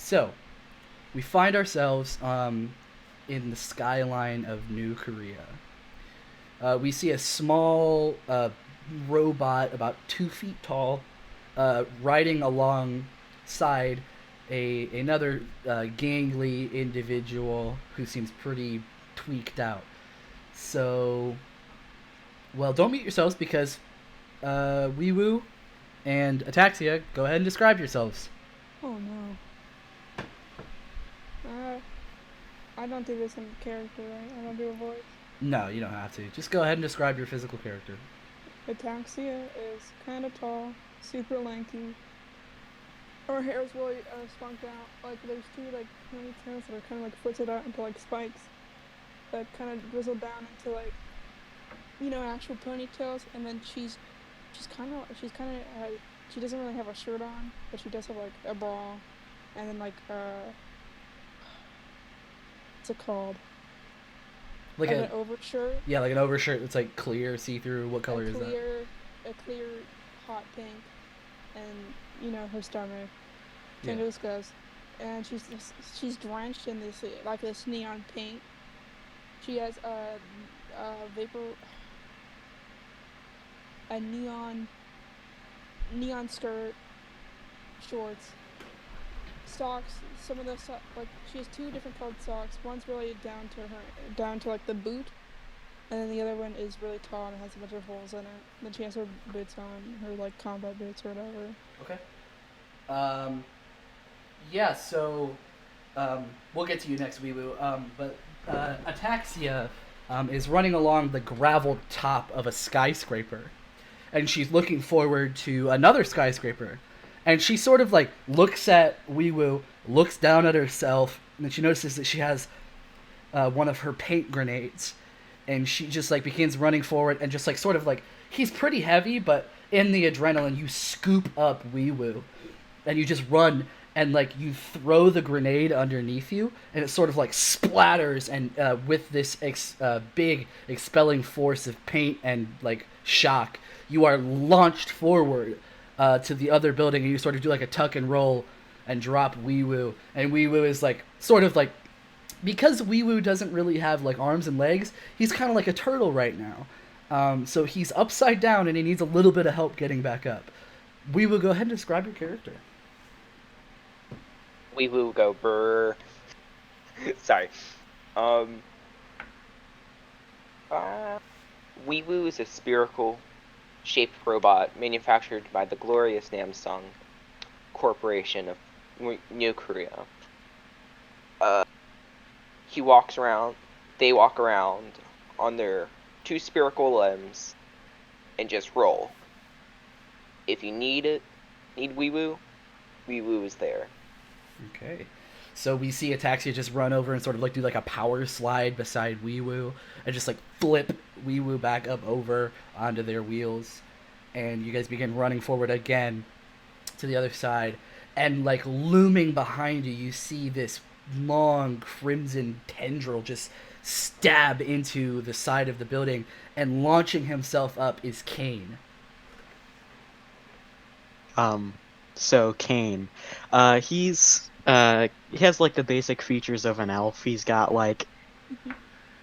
So, we find ourselves in the skyline of New Korea. We see a small robot, about 2 feet tall, riding alongside another gangly individual who seems pretty tweaked out. So, well, don't mute yourselves because Wee Woo and Ataxia, go ahead and describe yourselves. Oh no. Uh, I don't do this in character, right? I don't do a voice. No, you don't have to. Just go ahead and describe your physical character. Ataxia is kind of tall, super lanky. Her hair is really spunked out. Like there's two like ponytails that are kind of like flipped out into like spikes that kind of drizzle down into like actual ponytails. And then she doesn't really have a shirt on, but she does have like a bra, and then like what's it called? Like Like a an overshirt, Yeah, like an overshirt that's like clear, see through. What a color is that? clear, a clear hot pink, and her stomach. Yeah. Can't discuss. And she's drenched in this neon paint. She has a neon skirt, shorts, socks. Some of the like she has two different colored socks. One's really down to like the boot, and then the other one is really tall and has a bunch of holes in it. Then she has her boots on, her like combat boots or whatever. Okay. Um, yeah, so we'll get to you next, Weewoo. But Ataxia is running along the gravel top of a skyscraper, and she's looking forward to another skyscraper. And she sort of like looks at Weewoo, looks down at herself, and then she notices that she has one of her paint grenades, and she just like begins running forward and just like sort of like he's pretty heavy, but in the adrenaline you scoop up Weewoo, and you just run and like you throw the grenade underneath you, and it sort of like splatters, and with this big expelling force of paint and like shock, you are launched forward to the other building, and you sort of do like a tuck and roll and drop Weewoo, and Weewoo is like sort of like because Weewoo doesn't really have like arms and legs, he's kind of like a turtle right now. So he's upside down and he needs a little bit of help getting back up. Weewoo, go ahead and describe your character. We will go brr. Sorry. Um. Weewoo is a spherical shaped robot manufactured by the glorious Namsung Corporation of New Korea. Uh, he walks around. They walk around on their two spherical limbs and just roll. If you need Weewoo, Weewoo is there. Okay. So we see Ataxia just run over and sort of like do like a power slide beside Weewoo and just like flip Weewoo back up over onto their wheels. And you guys begin running forward again to the other side. And like looming behind you, you see this long crimson tendril just stab into the side of the building. And launching himself up is Kane. So Kane, he has like the basic features of an elf. He's got like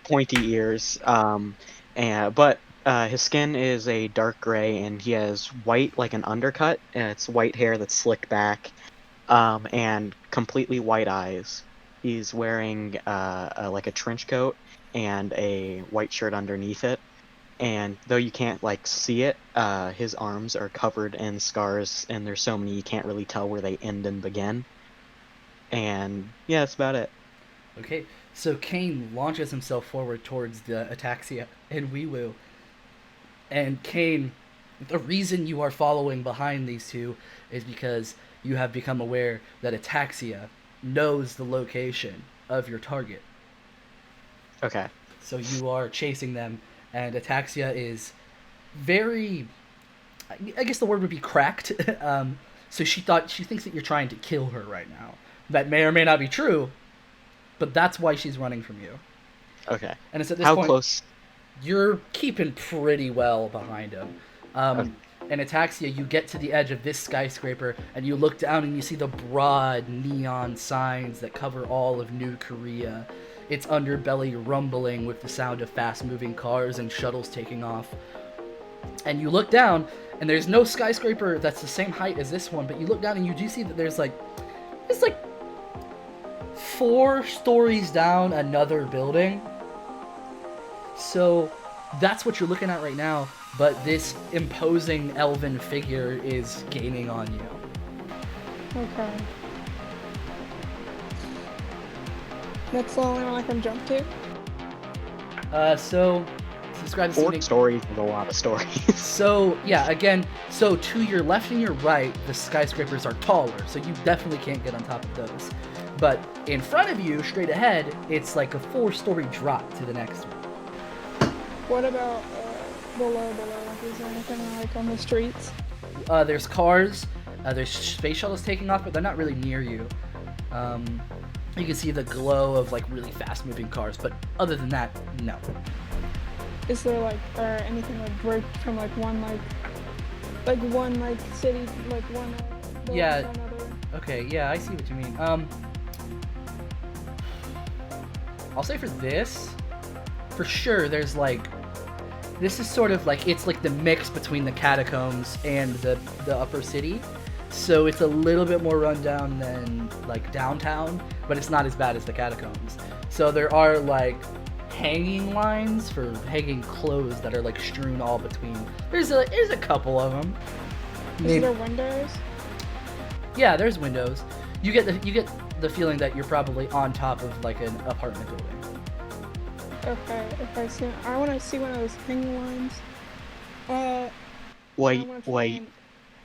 pointy ears, but his skin is a dark gray, and he has white like an undercut. And it's white hair that's slicked back, and completely white eyes. He's wearing like a trench coat and a white shirt underneath it. And though you can't like see it, his arms are covered in scars, and there's so many you can't really tell where they end and begin. And yeah, that's about it. Okay, so Kane launches himself forward towards the Ataxia and Weewoo. And Kane, the reason you are following behind these two is because you have become aware that Ataxia knows the location of your target. Okay. So you are chasing them, and Ataxia is very, I guess the word would be cracked. So she thinks that you're trying to kill her right now. That may or may not be true, but that's why she's running from you. Okay. And it's at this How point close? you're keeping pretty well behind him. Okay. and Ataxia, you get to the edge of this skyscraper, and you look down and you see the broad neon signs that cover all of New Korea. Its underbelly rumbling with the sound of fast-moving cars and shuttles taking off. And you look down, and there's no skyscraper that's the same height as this one, but you look down and you do see that there's like 4 stories down another building. So that's what you're looking at right now, but this imposing elven figure is gaining on you. Okay. That's the only one I can jump to? So describe the 4 scene. stories is a lot of stories. So yeah, again, so to your left and your right, the skyscrapers are taller, so you definitely can't get on top of those. But in front of you, straight ahead, it's like a 4-story drop to the next one. What about below? Like, is there anything like on the streets? There's cars, there's space shuttles taking off, but they're not really near you. You can see the glow of like really fast-moving cars, but other than that, no. Is there like anything like break from like one city, like one building Yeah. to another? Okay, yeah, I see what you mean. I'll say for this, for sure, there's like, this is sort of like, it's like the mix between the catacombs and the upper city. So it's a little bit more rundown than like downtown, but it's not as bad as the catacombs. So there are like hanging lines for hanging clothes that are like strewn all between. There's a couple of them. Is there windows? Yeah, there's windows. You get the feeling that you're probably on top of like an apartment building. Okay, if I see, I want to see one of those hanging lines. I Wait, wanna try wait, and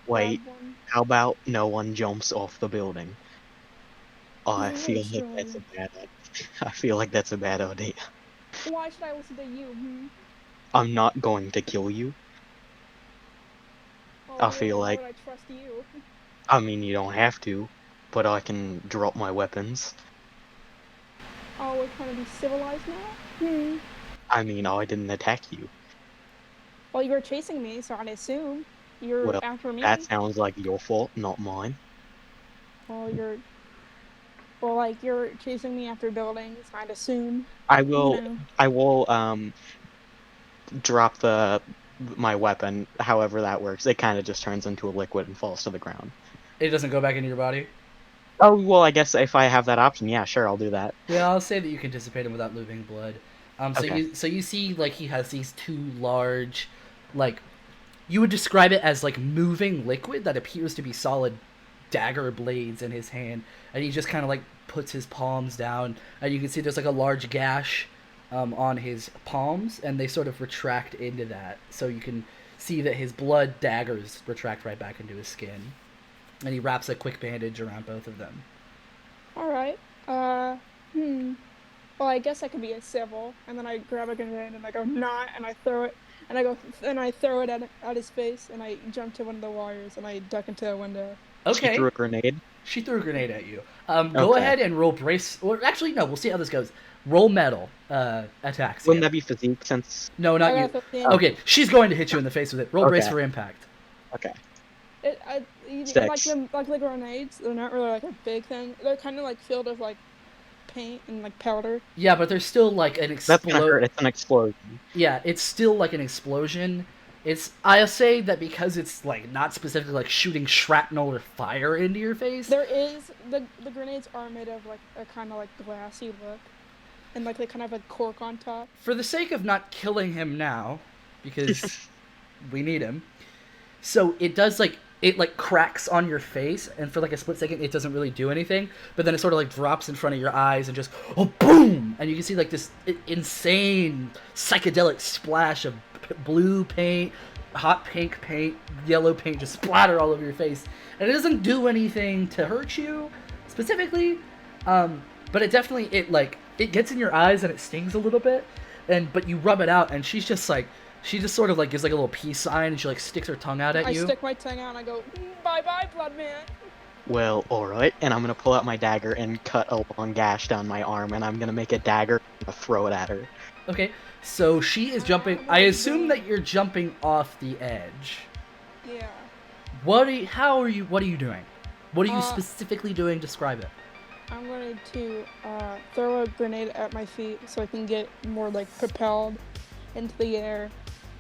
wait. grab one. How about no one jumps off the building? Oh, I Yeah, feel sure. like that's a bad I feel like that's a bad idea. Why should I listen to you? I'm not going to kill you. Oh, I feel why like- would I trust you? I mean, you don't have to, but I can drop my weapons. Oh, we're trying to be civilized now? I mean, I didn't attack you. Well, you were chasing me, so I'd assume you're Well, after me. That sounds like your fault, not mine. Well, like you're chasing me after buildings. I'd assume. I will, You know. I will, drop my weapon, however that works. It kind of just turns into a liquid and falls to the ground. It doesn't go back into your body. Oh, well, I guess if I have that option, yeah, sure, I'll do that. Yeah, I'll say that you can dissipate him without losing blood. Okay. So you see like he has these 2 large, like, you would describe it as like moving liquid that appears to be solid dagger blades in his hand, and he just kind of like puts his palms down, and you can see there's like a large gash on his palms, and they sort of retract into that, so you can see that his blood daggers retract right back into his skin, and he wraps a quick bandage around both of them. All right. Well, I guess I could be a civil, and then I grab a grenade and I go nah, and I throw it, and I throw it at his face, and I jump to one of the wires, and I duck into a window. Okay. She threw a grenade. She threw a grenade at you. Go Okay. ahead and roll brace. Or actually, no. We'll see how this goes. Roll metal attacks. Wouldn't that be physique since... No, not I you. got 15. Okay, she's going to hit you in the face with it. Roll brace Okay. for impact. Okay. Like the grenades, they're not really like a big thing. They're kind of like filled with like paint and like powder. Yeah, but there's still like an That's gonna hurt. explosion. It's an explosion. Yeah, it's still like an explosion. I'll say that because it's like not specifically like shooting shrapnel or fire into your face. There is the grenades are made of like a kind of like glassy look, and like they kind of have a cork on top. For the sake of not killing him now, because we need him. So it does like, it like cracks on your face, and for like a split second it doesn't really do anything, but then it sort of like drops in front of your eyes and just, oh, boom! And you can see like this insane psychedelic splash of blue paint, hot pink paint, yellow paint just splatter all over your face. And it doesn't do anything to hurt you specifically, but it definitely, it gets in your eyes and it stings a little bit, but you rub it out, and she just sort of like gives like a little peace sign, and she like sticks her tongue out at you. I stick my tongue out and I go, bye bye, blood man. Well, alright. And I'm gonna pull out my dagger and cut a long gash down my arm, and I'm gonna make a dagger and throw it at her. Okay, so she is jumping. I assume that you're jumping off the edge. Yeah. What are you doing? What are you Uh, specifically doing? Describe it. I'm going to throw a grenade at my feet so I can get more like propelled into the air,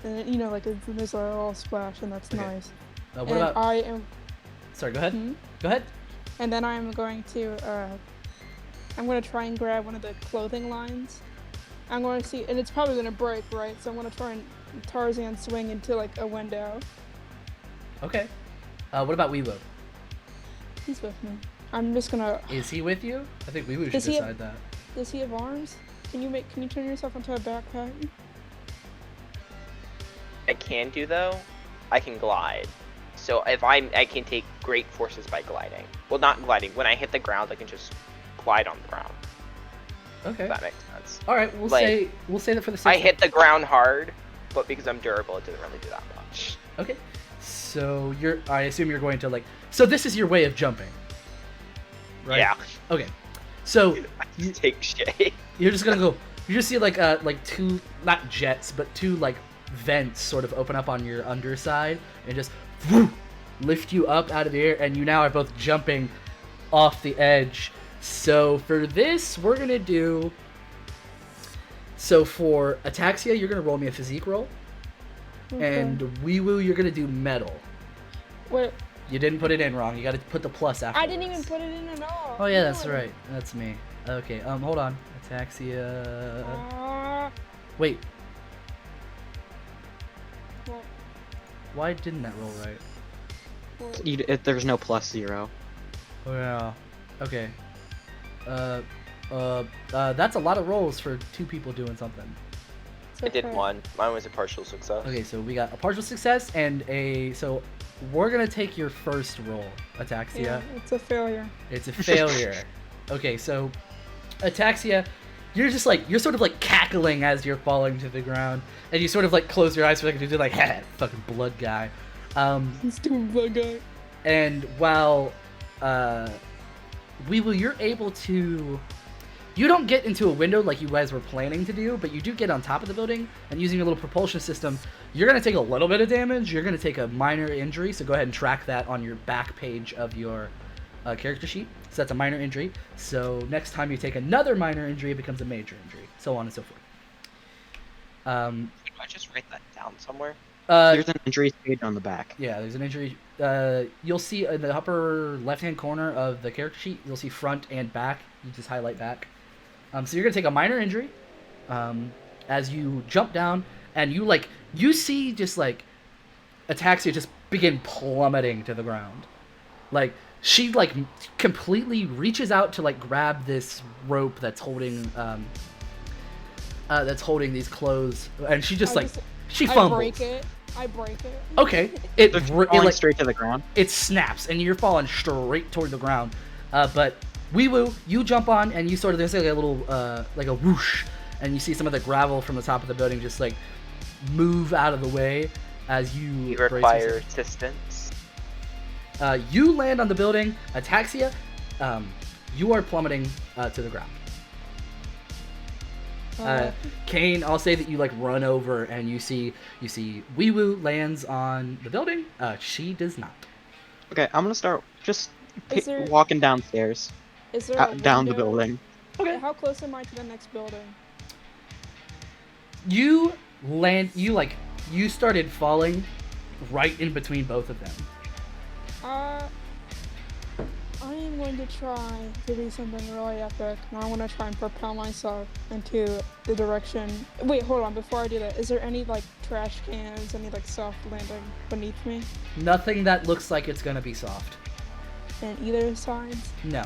and then, like there's a little splash, and that's Okay. nice. What And about? I am. Sorry, go ahead. Hmm? Go ahead. And then I'm going to try and grab one of the clothing lines. I'm going to see, and it's probably going to break, right? So I'm going to try and Tarzan swing into like a window. Okay. What about Weewo? He's with me. I'm just gonna. Is he with you? I think Weewo should Does he decide that. Does he have arms? Can you turn yourself into a backpack? I can do though. I can glide. So if I can take great forces by gliding. Well, not gliding. When I hit the ground, I can just glide on the ground. Okay. If that makes sense. All right. We'll say that for the. I hit the ground hard, but because I'm durable, it doesn't really do that much. Okay. So I assume you're going to like. So this is your way of jumping. Right? Yeah. Okay. So I just take shape. you're just gonna go. You just see like two, not jets, but two like vents sort of open up on your underside and just lift you up out of the air, and you now are both jumping off the edge. So for this, we're gonna do. So for Ataxia, you're gonna roll me a physique roll, and Weewoo, you're gonna do metal. Wait. You didn't put it in wrong. You got to put the plus after. I didn't even put it in at all. Oh yeah, that's right. That's me. Okay. Hold on. Ataxia. Wait. Well, Why didn't that roll right? There's no +0. Oh yeah. Okay. That's a lot of rolls for two people doing something. it's I did okay. one. Mine was a partial success. Okay, so we got a partial success and so we're gonna take your first roll, Ataxia. Yeah, it's a failure. It's a failure. Okay, so Ataxia, you're sort of like cackling as you're falling to the ground, and you sort of like close your eyes for a second to do like, ha, fucking blood guy. Stupid blood guy. And while you're able to. You don't get into a window like you guys were planning to do, but you do get on top of the building, and using a little propulsion system, you're going to take a little bit of damage. You're going to take a minor injury, so go ahead and track that on your back page of your character sheet. So that's a minor injury. So next time you take another minor injury, it becomes a major injury, so on and so forth. Can I just write that down somewhere? There's an injury page on the back. Yeah, there's an injury. You'll see in the upper left-hand corner of the character sheet, you'll see front and back. You just highlight back. So you're going to take a minor injury as you jump down, and you see just like Ataxia just begin plummeting to the ground. Like she completely reaches out to grab this rope that's holding these clothes, and she just she fumbles. I break it. Okay, Falling straight to the ground. It snaps, and you're falling straight toward the ground. But Weewoo, you jump on, and you sort of there's like a little like a whoosh, and you see some of the gravel from the top of the building just move out of the way as you You brace require yourself. assistance. You land on the building, Ataxia. You are plummeting to the ground. Kane, I'll say that you run over, and you see Weewoo lands on the building. She does not. Okay, I'm gonna start just Is there- walking downstairs, Is there a down the window? building. Okay. How close am I to the next building? You land. You started falling right in between both of them. I am going to try to do something really epic. And I want to try and propel myself into the direction. Wait, hold on. Before I do that, is there any trash cans, any soft landing beneath me? Nothing that looks like it's gonna be soft. And either sides? No.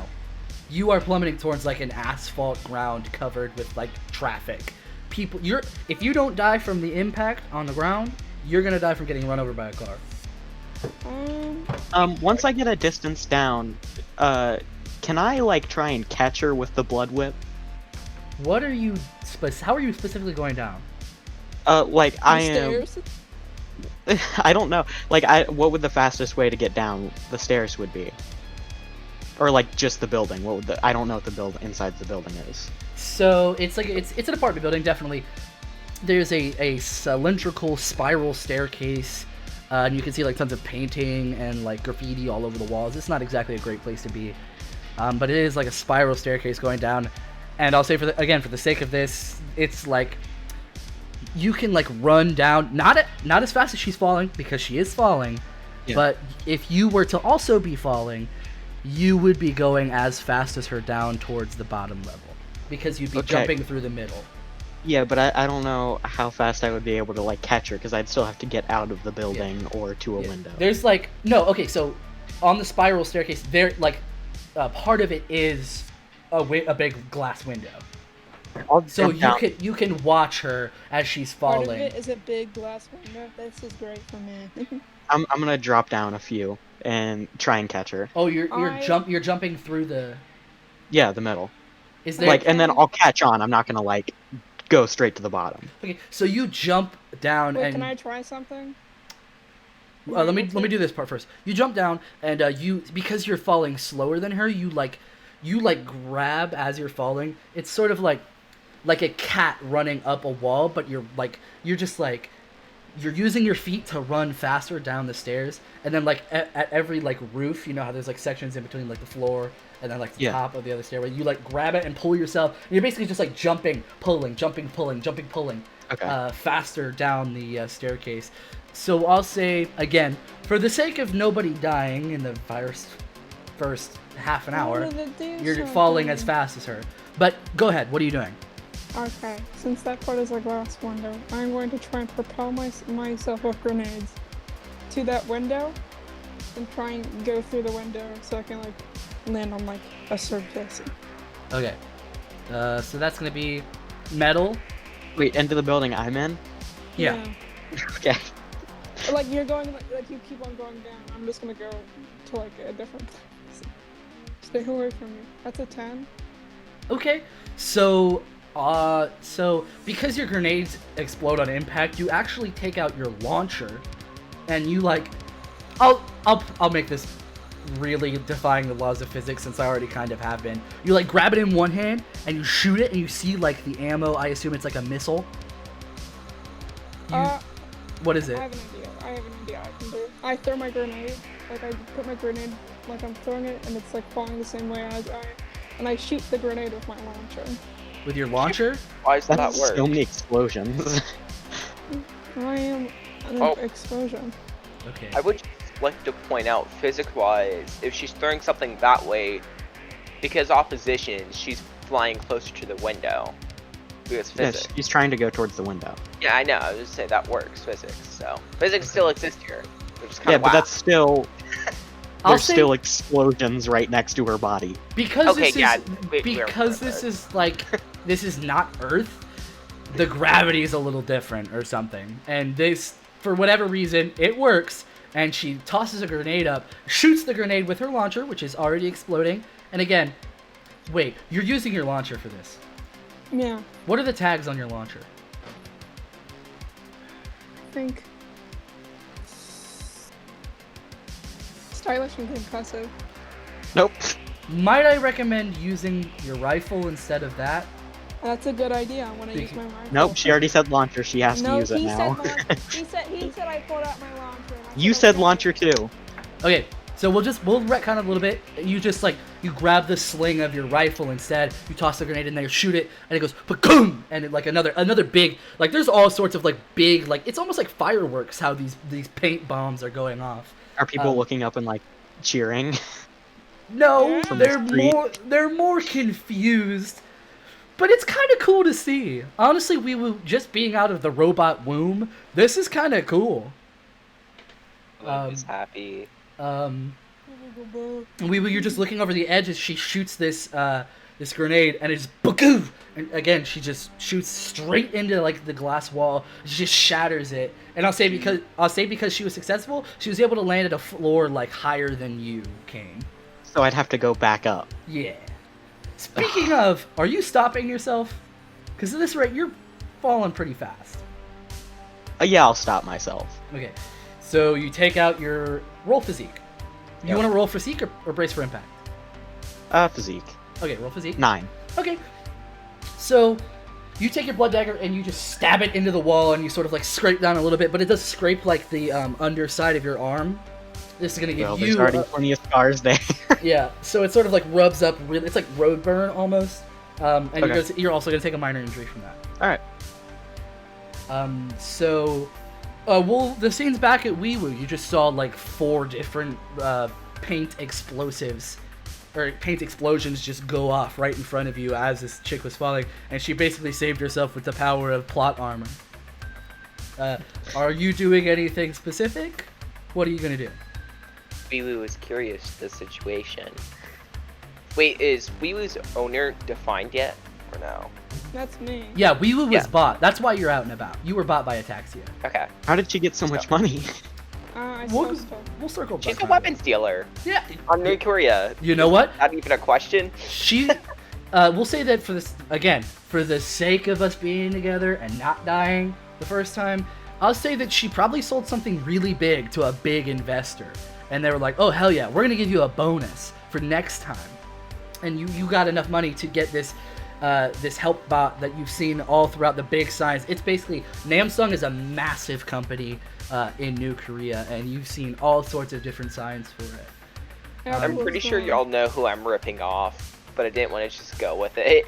You are plummeting towards an asphalt ground covered with traffic. If you don't die from the impact on the ground, you're gonna die from getting run over by a car. Once I get a distance down, can I try and catch her with the blood whip? What are you? How are you specifically going down? I am. Stairs? I don't know. What would the fastest way to get down the stairs would be? Or just the building. What would I don't know what the build inside the building is. So it's an apartment building, definitely. There's a cylindrical spiral staircase and you can see like tons of painting and like graffiti all over the walls. It's not exactly a great place to be, but it is like a spiral staircase going down. And I'll say for the sake of this, it's like you can like run down, not as fast as she's falling, because she is falling, but if you were to also be falling, you would be going as fast as her down towards the bottom level, because you'd be jumping through the middle. Yeah, but I don't know how fast I would be able to like catch her, because I'd still have to get out of the building or to a window. There's like so on the spiral staircase there, like part of it is a big glass window, so you can watch her as she's falling. Part of it is a big glass window. This is great for me. I'm gonna drop down a few and try and catch her. Oh, you're jumping through the the middle. Is there like, and then I'll catch on. I'm not gonna like go straight to the bottom. Okay, so you jump down. Wait, and can I try something? let me do this part first. You jump down, and you, because you're falling slower than her, you grab as you're falling. It's sort of like a cat running up a wall, but you're using your feet to run faster down the stairs, and then like at every like roof, you know how there's like sections in between like the floor and then like the top of the other stairway, you like grab it and pull yourself, and you're basically just like jumping, pulling, faster down the staircase. So I'll say again, for the sake of nobody dying in the first half an hour, you're falling as fast as her. But go ahead, what are you doing? Okay, since that part is a glass window, I'm going to try and propel myself with grenades to that window and try and go through the window so I can like land on like a surface. Okay, so that's gonna be metal. Wait, into the building I'm in? Yeah. Okay. Like you're going, like you keep on going down. I'm just gonna go to like a different place. Stay away from me. That's a 10. Okay, so because your grenades explode on impact, you actually take out your launcher, and you like, I'll make this really defying the laws of physics, since I already kind of have been. You like grab it in one hand and you shoot it, and you see like the ammo. I assume it's like a missile. What is it? I have an idea. I can do it. I throw my grenade. Like I put my grenade, like I'm throwing it, and it's like falling the same way as and I shoot the grenade with my launcher. With your launcher? Why does that work? So many explosions. I am an explosion. Okay. I would just like to point out, physics-wise, if she's throwing something that way, because opposition, she's flying closer to the window. Because physics. Yes, he's trying to go towards the window. Yeah, I know. I was just say that works, physics. So physics still exists here, which is kind of but that's still. There's say, still explosions right next to her body. Because this is like this is not Earth. The gravity is a little different or something, and this, for whatever reason, it works. And she tosses a grenade up, shoots the grenade with her launcher, which is already exploding. And again, wait, you're using your launcher for this? Yeah. What are the tags on your launcher? I think stylish and impressive. Nope. Might I recommend using your rifle instead of that? That's a good idea. I want to use my rifle. Nope, she already said launcher. She has to use it now. He said I pulled out my launcher. You said launcher too. Okay, so we'll retcon a little bit. You just you grab the sling of your rifle instead. You toss the grenade in there, shoot it, and it goes pa-goom! And it, like another big, like there's all sorts of like big, like it's almost like fireworks how these paint bombs are going off. Are people looking up and like cheering? No, From they're more confused. But it's kind of cool to see. Honestly, we were just being out of the robot womb. This is kind of cool. He's happy. You're just looking over the edge as she shoots this grenade, and it just boom! And again, she just shoots straight into like the glass wall. She just shatters it. And I'll say because she was successful, she was able to land at a floor like higher than you, Kane. So I'd have to go back up. Yeah. Speaking of, are you stopping yourself? Because at this rate, you're falling pretty fast. Yeah, I'll stop myself. Okay. So you take out your roll physique. You want to roll physique or brace for impact? Physique. Okay, roll physique. 9. Okay. So You take your blood dagger and you just stab it into the wall, and you sort of like scrape down a little bit, but it does scrape like the underside of your arm. This is gonna give Well, you. there's already plenty of scars there. Yeah, so it sort of like rubs up. Really, it's like road burn almost. And Okay. you're also gonna take a minor injury from that. All right. The scene's back at Wee Woo. You just saw like 4 different paint explosives or paint explosions just go off right in front of you as this chick was falling, and she basically saved herself with the power of plot armor. Are you doing anything specific? What are you gonna do? Wee-Woo is curious to the situation. Wait, is Wee-Woo's owner defined yet? Or no? That's me. Yeah, Wee Woo was Yeah. bought. That's why you're out and about. You were bought by Ataxia. Okay. How did she get so much money? I We'll, saw stuff. we'll circle back. She's a on weapon it. stealer. Yeah. On New Korea. You know what? Not even a question. She, we'll say that for the sake of us being together and not dying the first time, I'll say that she probably sold something really big to a big investor, and they were like, "Oh hell yeah, we're gonna give you a bonus for next time," and you got enough money to get this help bot that you've seen all throughout the big signs. It's basically Namsung is a massive company in New Korea, and you've seen all sorts of different signs for it. Yeah, I'm what's pretty sure going y'all on? know who I'm ripping off, but I didn't want to just go with it.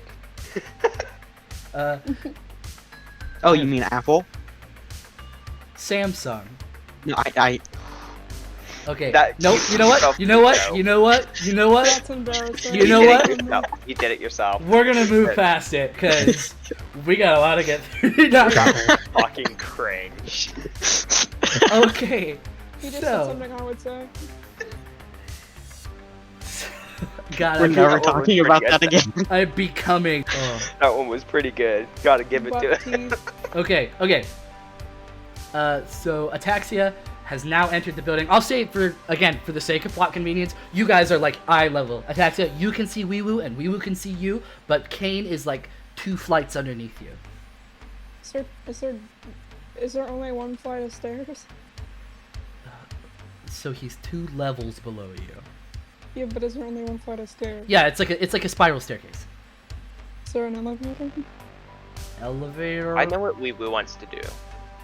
Oh, you mean Apple? Samsung. No, I Okay. That- No, you know what? You know what? You know what? You know what? That's embarrassing. You know did what? It yourself. You did it yourself. We're gonna move past it because we got a lot to get through. Now. Fucking cringe. Okay. He just said So, something I would say. God, we're I'm, never that one was talking about pretty that good. again. I'm becoming. Oh. That one was pretty good. Gotta give it to Buck it. teeth. Okay. So Ataxia has now entered the building. I'll say for the sake of plot convenience, you guys are like eye level. Ataxia, you can see Wee Woo, and Wee Woo can see you, but Kane is like 2 flights underneath you. Is there only 1 flight of stairs? So he's 2 levels below you. Yeah, but is there only 1 flight of stairs? Yeah, it's like a spiral staircase. Is there an elevator? Elevator. I know what Wee-Woo wants to do.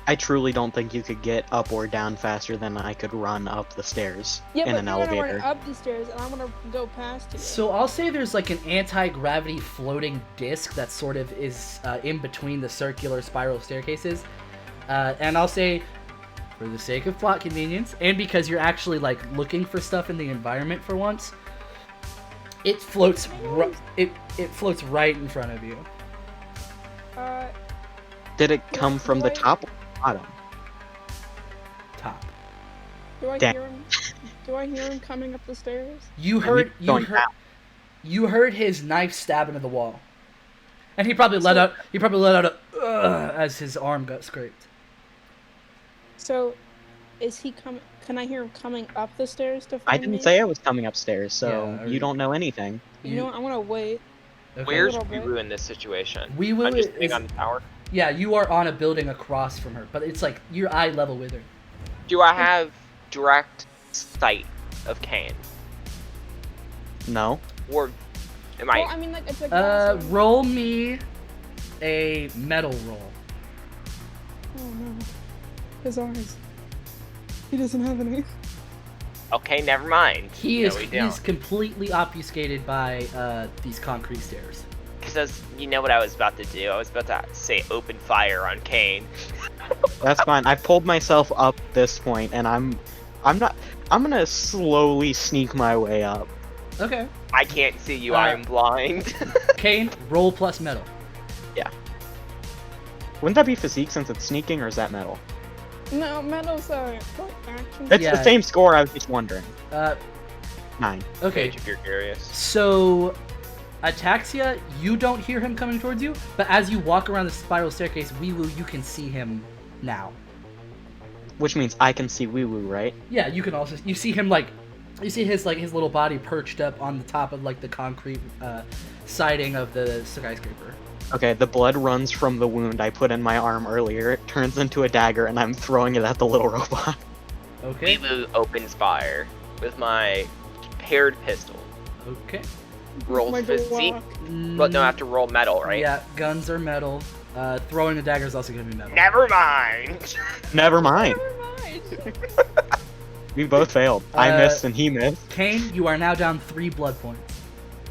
I truly don't think you could get up or down faster than I could run up the stairs Yeah, in but an you're elevator. gonna run up the stairs, and I'm gonna go past you. So I'll say there's like an anti-gravity floating disc that sort of is in between the circular spiral staircases, and I'll say, for the sake of plot convenience, and because you're actually like looking for stuff in the environment for once, it floats. It floats right in front of you. Did it come from the Wait. top or bottom? Top. Do I Damn. hear him? Do I hear him coming up the stairs? You And heard. you're going down. You heard his knife stab into the wall, and he probably let So- out. He probably let out a as his arm got scraped. So, is he coming? Can I hear him coming up the stairs to I find didn't me? say I was coming upstairs, so Yeah, you don't know anything. You know what? I'm gonna wait. Okay. Where's little bit. Wee-Woo in this situation? Wee Woo I'm just is- sitting on the tower. Yeah, you are on a building across from her, but it's like you're eye level with her. Do I have direct sight of Kane? No. Or am Well, I... I mean, like it's a glass room. Roll me a metal roll. Oh no, his eyes. He doesn't have any. Okay, never mind. He's don't. completely obfuscated by these concrete stairs. Because you know what I was about to do? I was about to say open fire on Kane. That's fine. I pulled myself up this point, and I'm gonna slowly sneak my way up. Okay. I can't see you, I am blind. Kane, roll plus metal. Wouldn't that be physique since it's sneaking, or is that metal? No, metal's like action. It's Yeah. the same score. I was just wondering. 9. Okay. Paige, if you're curious. So, Ataxia, you don't hear him coming towards you, but as you walk around the spiral staircase, Wee Woo, you can see him now. Which means I can see Wee Woo, right? Yeah, you can also you see him like you see his little body perched up on the top of like the concrete siding of the skyscraper. Okay, the blood runs from the wound I put in my arm earlier. It turns into a dagger, and I'm throwing it at the little robot. Okay. Wee-Woo opens fire with my paired pistol. Okay. roll My physique. Glock. But no, I have to roll metal, right? Yeah, guns are metal. Throwing a dagger is also gonna be metal. Never mind. Never mind. Never mind. We both failed. I Uh, missed and he missed. Kane, you are now down 3 blood points.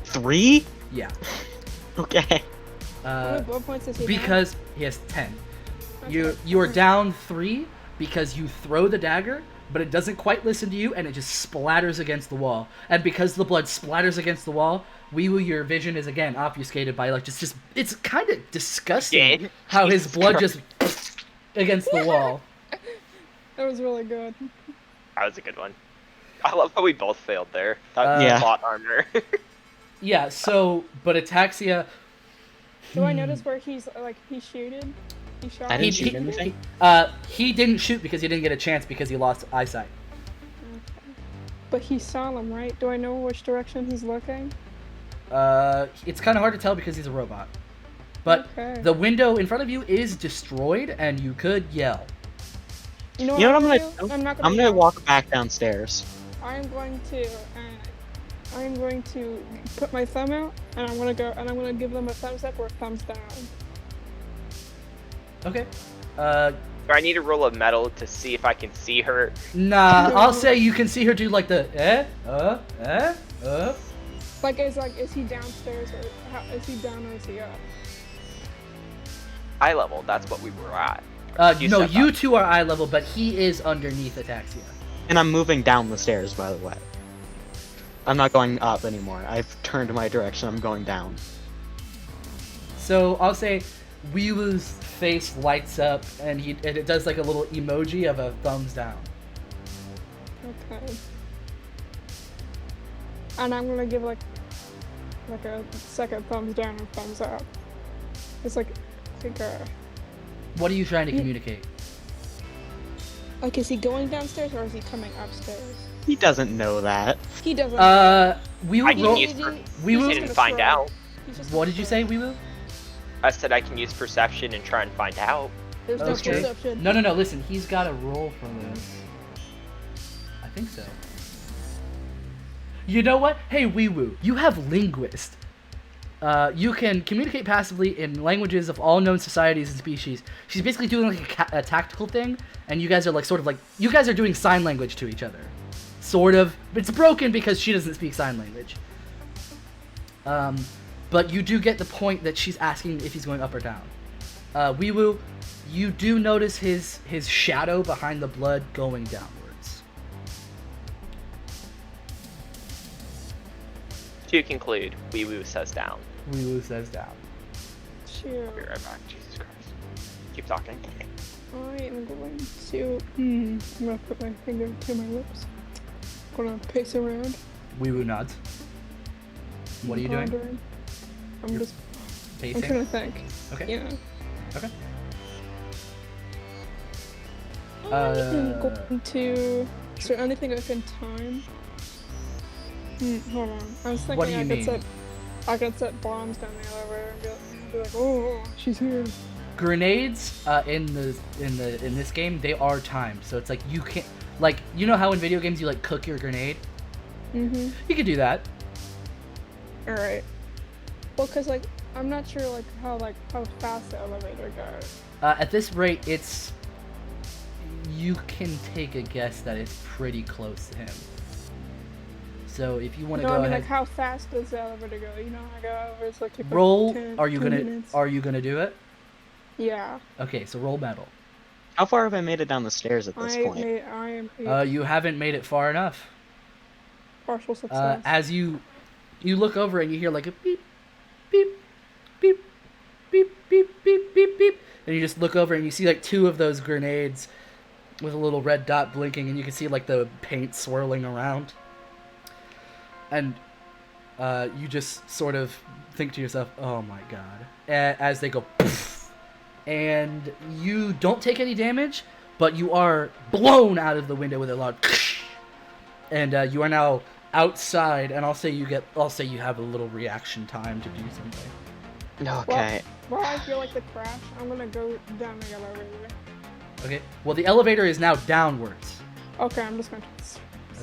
3? Yeah. Okay. How many blood points does he have? Because he has 10. That's You are down 3 because you throw the dagger, but it doesn't quite listen to you, and it just splatters against the wall. And because the blood splatters against the wall, Weewoo, your vision is again obfuscated by like just it's kind of disgusting Yeah. how his Jesus blood Christ. just against the wall. That was really good. That was a good one. I love how we both failed there. That's Yeah. plot armor. Yeah. So, but Ataxia. Do I notice where he's like he shooted? He shot. I He, didn't shoot he, anything. he didn't shoot because he didn't get a chance because he lost eyesight. But he saw him, right? Do I know which direction he's looking? It's kind of hard to tell because he's a robot. But Okay. the window in front of you is destroyed, and you could yell. You know what, You know what I'm I'm gonna gonna do? I'm not I'm gonna. gonna yell. walk back downstairs. I'm going to. I'm going to put my thumb out, and I'm gonna go, and I'm gonna give them a thumbs up or a thumbs down. Okay. Do I need to roll a metal to see if I can see her? Nah, I'll say you can see her do like the Like, is he downstairs or is he down or is he up? Eye level, that's what we were at. You no, said you that. two are eye level, but he is underneath Ataxia. And I'm moving down the stairs, by the way. I'm not going up anymore. I've turned my direction. I'm going down. So I'll say Weewoo's face lights up, and it does like a little emoji of a thumbs down. Okay. And I'm gonna give like a second thumbs down or thumbs up. It's like What are you trying to communicate? like is he going downstairs or is he coming upstairs? He doesn't know that. He doesn't. Weewoo, I can roll- use He- per- we he's will- just and gonna find shrug. out. He's just What gonna did you shrug. say, Weewoo? I said I can use perception and try and find out. There's no Okay. perception. No, listen, he's got a roll for this. I think so. You know what? Hey, Weewoo, you have linguist. You can communicate passively in languages of all known societies and species. She's basically doing like a tactical thing, and you guys are like sort of like you guys are doing sign language to each other, sort of. It's broken because she doesn't speak sign language. But you do get the point that she's asking if he's going up or down. Weewoo, you do notice his shadow behind the blood going downwards. To conclude, Weewoo says down. Weewoo says down. Sure. I'll be right back. Jesus Christ. Keep talking. I am going to. I'm gonna put my finger to my lips. Gonna pace around. Weewoo nods. What are you doing? pondering. I'm You're just. I'm Pacing? trying to think. Okay. Yeah. Okay. I'm going to. Is there anything within time? Hold on. I was thinking What do you mean? I could set bombs down the elevator and be like, oh, she's here. Grenades in this game, they are timed, so it's like you can't like you know how in video games you like cook your grenade. Mm-hmm. You could do that. All right. Well, cause like I'm not sure like how fast the elevator goes. At this rate, you can take a guess that it's pretty close to him. So if you want to No, go I mean ahead, like how fast does the elevator go? You know, I go over. It's like roll. 10, Are you 10 gonna minutes. Are you gonna do it? Yeah. Okay, so roll metal. How far have I made it down the stairs at this point? I am You haven't made it far enough. partial success. As you look over and you hear like a beep, beep, beep, beep, beep, beep, beep, beep, and you just look over and you see like 2 of those grenades with a little red dot blinking, and you can see like the paint swirling around, and you just sort of think to yourself, "Oh my god!" As they go, poof, and you don't take any damage, but you are blown out of the window with a loud, and you are now outside, and I'll say you have a little reaction time to do something. Okay. While I feel like the crash, I'm gonna go down the elevator. Okay. Well, the elevator is now downwards. Okay, I'm just gonna.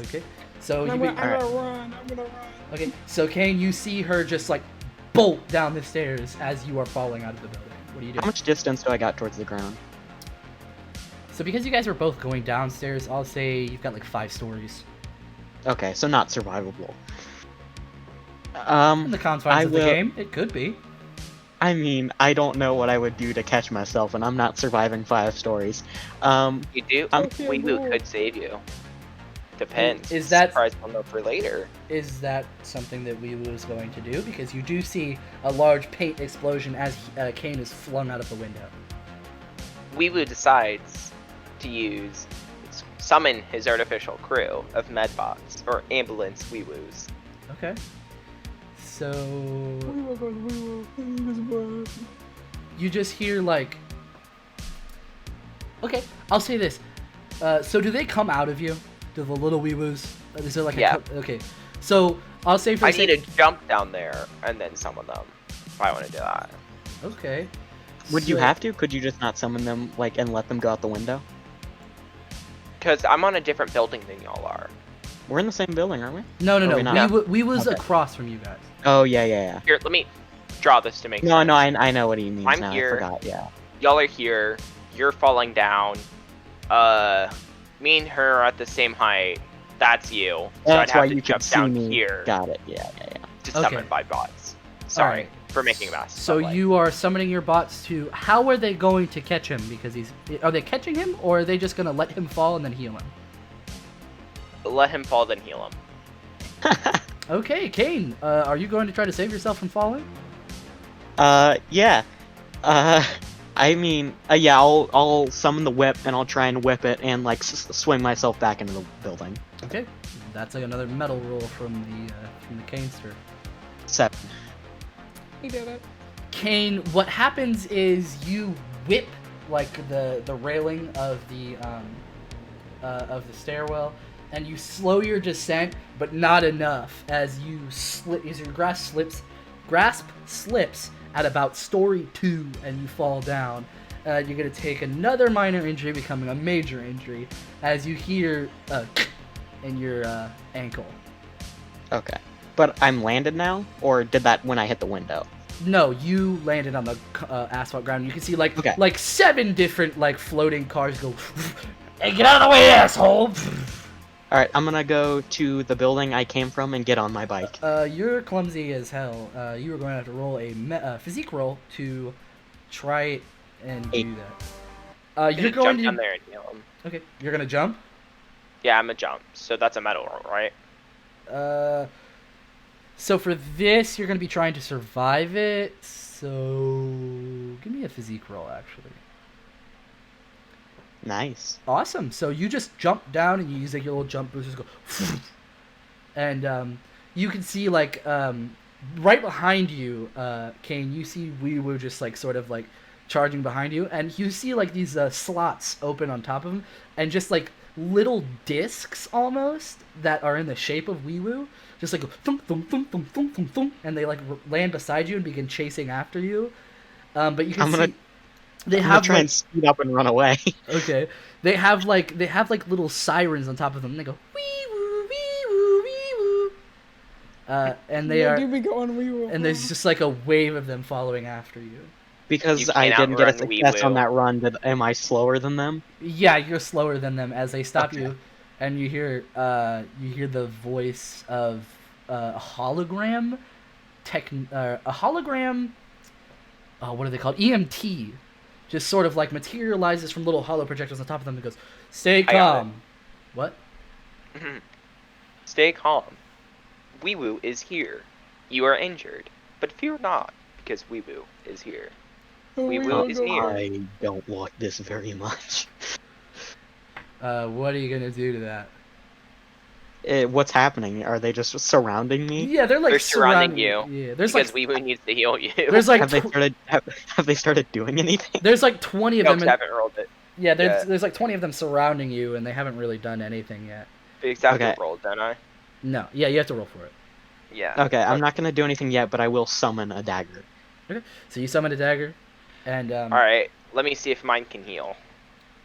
Okay. So And I'm you, gonna, I'm gonna run. I'm gonna run. okay. So Kane, you see her just like bolt down the stairs as you are falling out of the building. What do you do? How much distance do I got towards the ground? So because you guys are both going downstairs, I'll say you've got like 5 stories. Okay, so not survivable. In the confines of the game, it could be. I mean, I don't know what I would do to catch myself, and I'm not surviving 5 stories. You do. Weewoo could save you. Depends. Is that- surprise we'll know for later? Is that something that Weewoo is going to do? Because you do see a large paint explosion as Kane is flung out of the window. Weewoo decides to summon his artificial crew of medbots or ambulance Weewoos. Okay. So Weewoo goes Weewoo. you just hear like. Okay, I'll say this. So do they come out of you? Do the little Weewoos? Is there like Yeah. Okay. So I'll say for I need to jump down there and then summon them if I want to do that. Okay. Would you So- have to? Could you just not summon them, like, and let them go out the window? Because I'm on a different building than y'all are. We're in the same building, aren't we? No. Or we not? Weewoo's Okay. across from you guys. Oh, yeah. Here, let me draw this to make No, sense. no, I know what he means I'm now. here. I forgot, yeah. Y'all are here. You're falling down. Me and her are at the same height. That's you. So That's I'd have why to you jump could see down me. here Got it, yeah. to summon Okay. 5 bots. Sorry Alright. for making a mess. So but, like, you are summoning your bots to. How are they going to catch him? Because he's. Are they catching him, or are they just gonna let him fall and then heal him? let him fall, then heal him. Okay, Kane. Are you going to try to save yourself from falling? Yeah. I mean, yeah, I'll summon the whip, and I'll try and whip it, and, like, swing myself back into the building. Okay. That's like another metal roll from the Canester. 7. He did it. Kane, what happens is you whip like the railing of the stairwell, and you slow your descent, but not enough as your grasp slips at about story 2, and you fall down. You're gonna take another minor injury, becoming a major injury, as you hear in your ankle. Okay. But I'm landed now? Or did that when I hit the window? No, you landed on the asphalt ground. You can see like Okay. like 7 different like floating cars go. Hey, get out of the way, asshole! Alright, I'm gonna go to the building I came from and get on my bike. You're clumsy as hell. You are going to have to roll a physique roll to try and do 8. that. You're going jump down to. there and heal him. Okay, you're gonna jump. Yeah, I'm a jump. So that's a metal roll, right? So for this, you're gonna be trying to survive it. So give me a physique roll, actually. Nice. Awesome. So you just jump down and you use like your little jump boosters, go, and you can see like right behind you, Kane. You see Weewoo just like sort of like charging behind you, and you see like these slots open on top of him, and just like little discs almost that are in the shape of Weewoo, just like go thump thump thump thump thump thump thump, and they like land beside you and begin chasing after you. But you can see. I'm gonna try and speed up and run away. Okay. They have like little sirens on top of them. And they go wee woo wee woo wee woo. And they Yeah, are do be going Weewoo. and there's just like a wave of them following after you. Because You I can't didn't get a outrun success on Weewoo. that run, am I slower than them? Yeah, you're slower than them as they stop Okay. you, and you hear the voice of a hologram what are they called? EMT. Just sort of like materializes from little hollow projectors on top of them and goes, "Stay I got calm." What? Stay calm. Weewoo is here. You are injured, but fear not, because Weewoo is here. Weewoo is near. I don't like this very much. What are you gonna do to that? What's happening? Are they just surrounding me? Yeah, they're like They're surrounding you, Yeah, there's Because like Weewoo needs to heal you. there's like Have they started doing anything? there's like 20 of Scopes them. haven't rolled it. Yeah, Yeah. there's like 20 of them surrounding you, and they haven't really done anything yet. Big have Okay. rolled, don't I? No, yeah, you have to roll for it. Yeah. Okay, I'm not gonna do anything yet, but I will summon a dagger. Okay, so you summon a dagger, and Alright, let me see if mine can heal.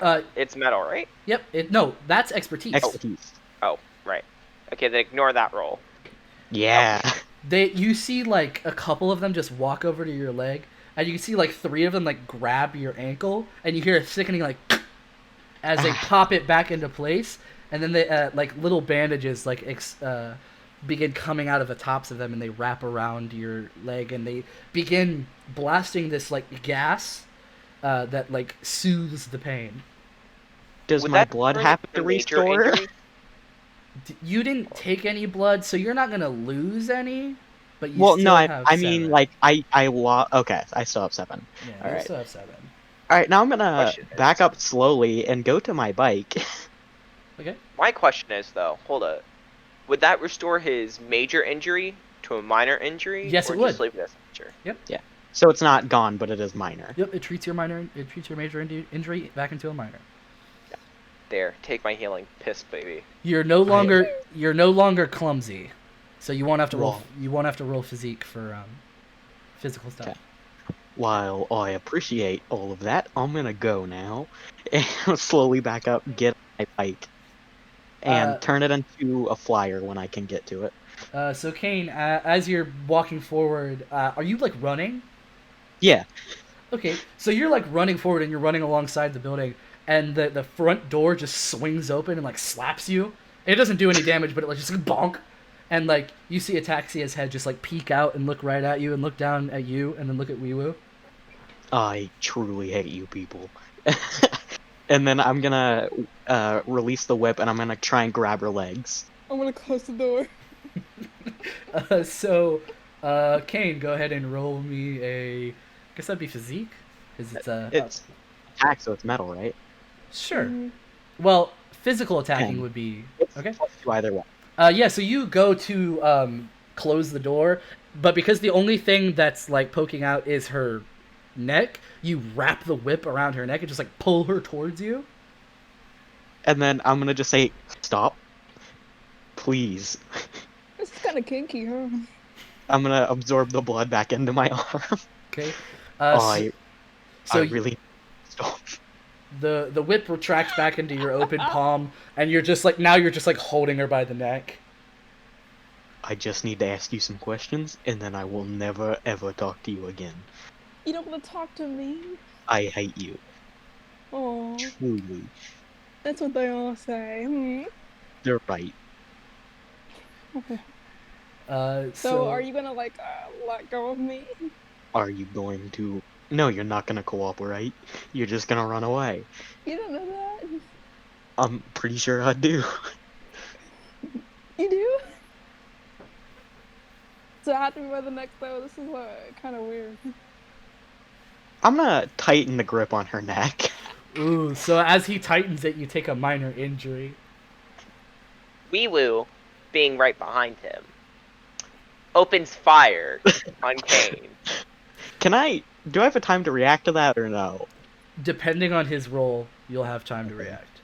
uh, It's metal, right? yep, no, that's expertise. Expertise. Oh, right. Okay, then ignore that roll. Yeah. You see like a couple of them just walk over to your leg, and you can see like 3 of them like grab your ankle, and you hear a sickening like as they pop it back into place, and then they like little bandages like begin coming out of the tops of them, and they wrap around your leg, and they begin blasting this like gas that like soothes the pain. Does Would my that blood turn happen into to major restore? injury? You didn't take any blood, so you're not gonna lose any, but you Well, still no, have I 7. mean, like, I lost. Okay, I still have 7. Yeah, All you right. still have 7. All right, now I'm gonna Question back is- up slowly and go to my bike. Okay. My question is, though, hold up. Would that restore his major injury to a minor injury? Yes, or it just would. leave it as major? So it's not gone, but it is minor. Yep, it treats your major injury back into a minor. There, take my healing, piss baby. You're no longer clumsy, so you won't have to roll. Whoa. You won't have to roll physique for physical stuff. Okay. While I appreciate all of that, I'm gonna go now and slowly back up, get my bike, and turn it into a flyer when I can get to it. So Kane, as you're walking forward, are you like running? Yeah. Okay, so you're like running forward and you're running alongside the building, and the front door just swings open and like slaps you. It doesn't do any damage, but it like just like, bonk, and like you see Ataxia's head just like peek out and look right at you and look down at you and then look at Weewoo. I truly hate you people. And then I'm gonna release the whip and I'm gonna try and grab her legs. I'm gonna close the door. So, Kane, go ahead and roll me a. I guess that'd be physique, because It's attack, so it's metal, right? sure. Mhm. Well, physical attacking 10. would be It's okay. +2 either way. Yeah, so you go to close the door, but because the only thing that's like poking out is her neck, you wrap the whip around her neck and just like pull her towards you. And then I'm gonna just say, stop. Please. This is kind of kinky, huh? I'm gonna absorb the blood back into my arm. Okay. I so really stop. the whip retracts back into your open palm, and you're just like holding her by the neck. I just need to ask you some questions, and then I will never ever talk to you again. You don't want to talk to me? I hate you. Oh, Truly. that's what they all say. They're right. Okay. So So are you gonna like let go of me? Are you going to... No, you're not gonna cooperate. You're just gonna run away. You don't know that. I'm pretty sure I do. You do? So I have to be by the neck though. This is kind of weird. I'm gonna tighten the grip on her neck. Ooh, so as he tightens it, you take a minor injury. Weewoo, being right behind him, opens fire on Kane. Do I have a time to react to that or no? Depending on his role, you'll have time to react.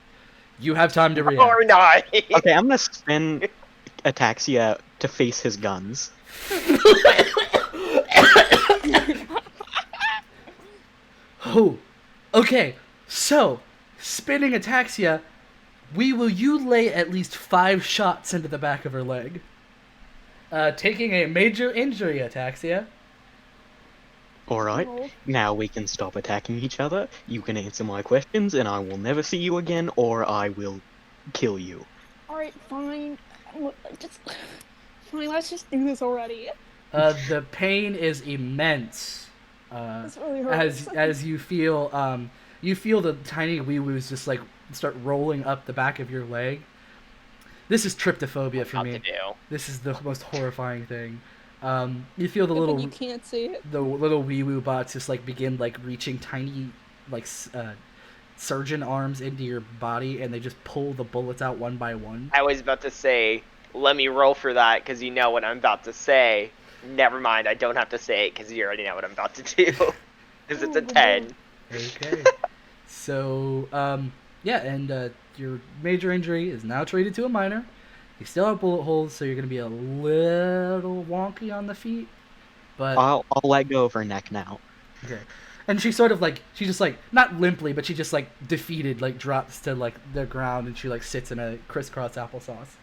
You have time to react. Or not. Okay, I'm gonna spin Ataxia to face his guns. Oh, okay. So, spinning Ataxia, you lay at least 5 shots into the back of her leg. Taking a major injury, Ataxia. Alright, Oh. now we can stop attacking each other. You can answer my questions, and I will never see you again, or I will kill you. All right, fine. Just fine. Let's just do this already. The pain is immense. This really hurts. As you feel the tiny wee woos just like start rolling up the back of your leg. This is tryptophobia for About me. to do. This is the most horrifying thing. You feel the Good thing little you can't see it. the little wee woo bots just like begin like reaching tiny like surgeon arms into your body, and they just pull the bullets out one by one. I was about to say, let me roll for that because you know what I'm about to say. Never mind, I don't have to say it because you already know what I'm about to do. Because it's a 10. Okay. So, yeah, and your major injury is now treated to a minor. You still have bullet holes, so you're going to be a little wonky on the feet. But I'll let go of her neck now. okay. And she sort of like, she just like, not limply, but she just like defeated, like drops to like the ground, and she like sits in a crisscross applesauce.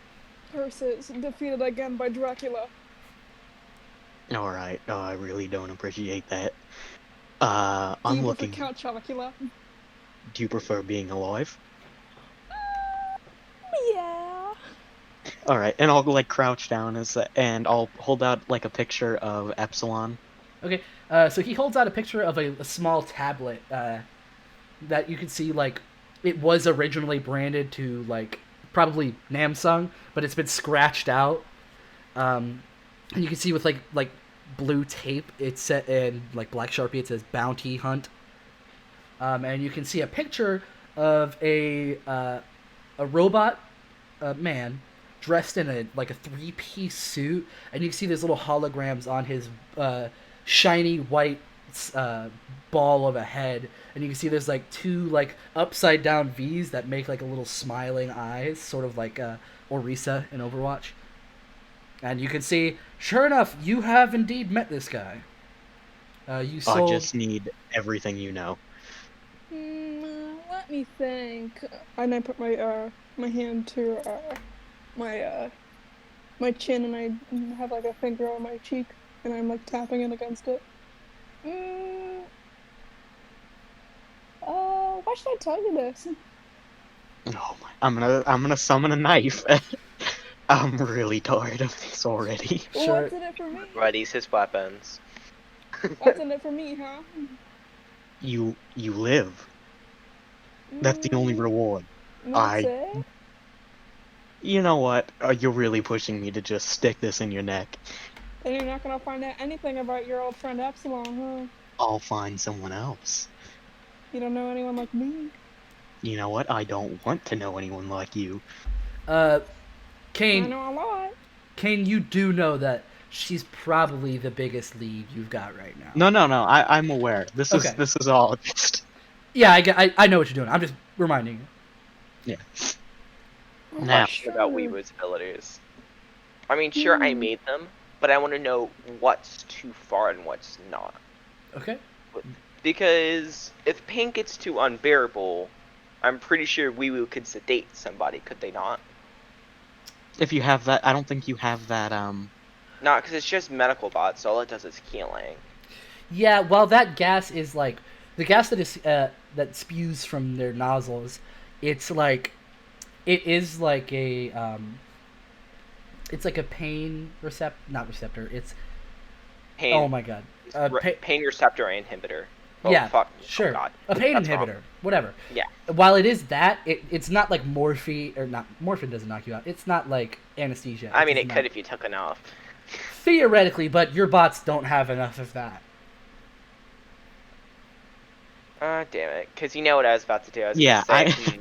Persis defeated again by Dracula. Alright, oh, I really don't appreciate that. Do I'm you prefer looking. Count Chocula? Do you prefer being alive? Yeah. Alright, and I'll like crouch down and I'll hold out like a picture of Epsilon. Okay, so he holds out a picture of a small tablet that you can see, like, it was originally branded to, like, probably Namsung, but it's been scratched out. And you can see with, like blue tape, it's set in, like, black Sharpie, it says Bounty Hunt. And you can see a picture of a robot man dressed in a 3-piece suit, and you can see there's little holograms on his shiny white ball of a head, and you can see there's like 2 like upside down V's that make like a little smiling eyes, sort of like Orisa in Overwatch. And you can see, sure enough, you have indeed met this guy. You I sold. just need everything you know. Let me think. And I put my hand to my chin, and I have like a finger on my cheek, and I'm like tapping it against it. Why should I tell you this? Oh my! I'm gonna summon a knife. I'm really tired of this already. Sure. What's in it for me? Readies his weapons. What's in it for me, huh? You live. That's the only reward. That's it? You know what? You're really pushing me to just stick this in your neck. And you're not gonna find out anything about your old friend Epsilon, huh? I'll find someone else. You don't know anyone like me? You know what? I don't want to know anyone like you. I Kane, know a lot. Kane, you do know that she's probably the biggest lead you've got right now. No. I'm aware. This Okay. is all just. Yeah, I know what you're doing. I'm just reminding you. Oh, Now. Question about Weebu's abilities. I mean, sure, I made them, but I want to know what's too far and what's not. Okay. Because if pain gets too unbearable, I'm pretty sure Weebu could sedate somebody, could they not? If you have that, I don't think you have that. Not because it's just medical bots, so all it does is healing. Yeah, well, that gas is like the gas that is that spews from their nozzles. It's like it is like a it's like a pain not receptor. It's Pain, oh my god, pain receptor inhibitor. Oh, yeah, fuck. sure, Oh, God. a pain That's inhibitor, wrong. whatever. Yeah. While it is that, it's not like morphine or not. Morphine doesn't knock you out. It's not like anesthesia. I mean, does it not. could if you took enough. Theoretically, but your bots don't have enough of that. Damn it. Because you know what I was about to do. I was Yeah, going to say,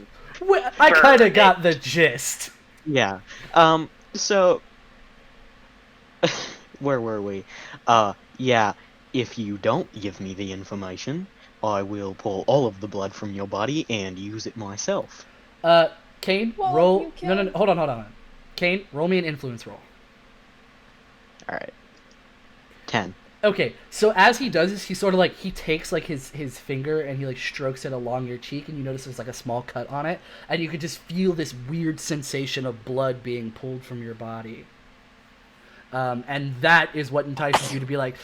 I kind of Burn got it. the gist. Yeah. So. Where were we? Yeah. If you don't give me the information, I will pull all of the blood from your body and use it myself. Kane, Well, roll. you No, can- hold on. Kane, roll me an influence roll. Alright. 10. Okay, so as he does this, he sort of like he takes like his finger and he like strokes it along your cheek, and you notice there's like a small cut on it, and you could just feel this weird sensation of blood being pulled from your body. And that is what entices you to be like,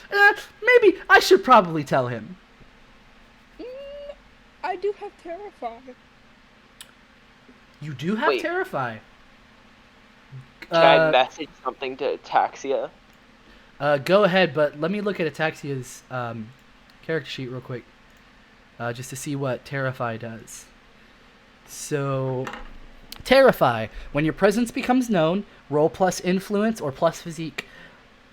maybe I should probably tell him. I do have Terrify. You do have Wait. Terrify. can I message something to Ataxia? Go ahead, but let me look at Ataxia's character sheet real quick, just to see what Terrify does. So, Terrify. When your presence becomes known, roll plus influence or plus physique.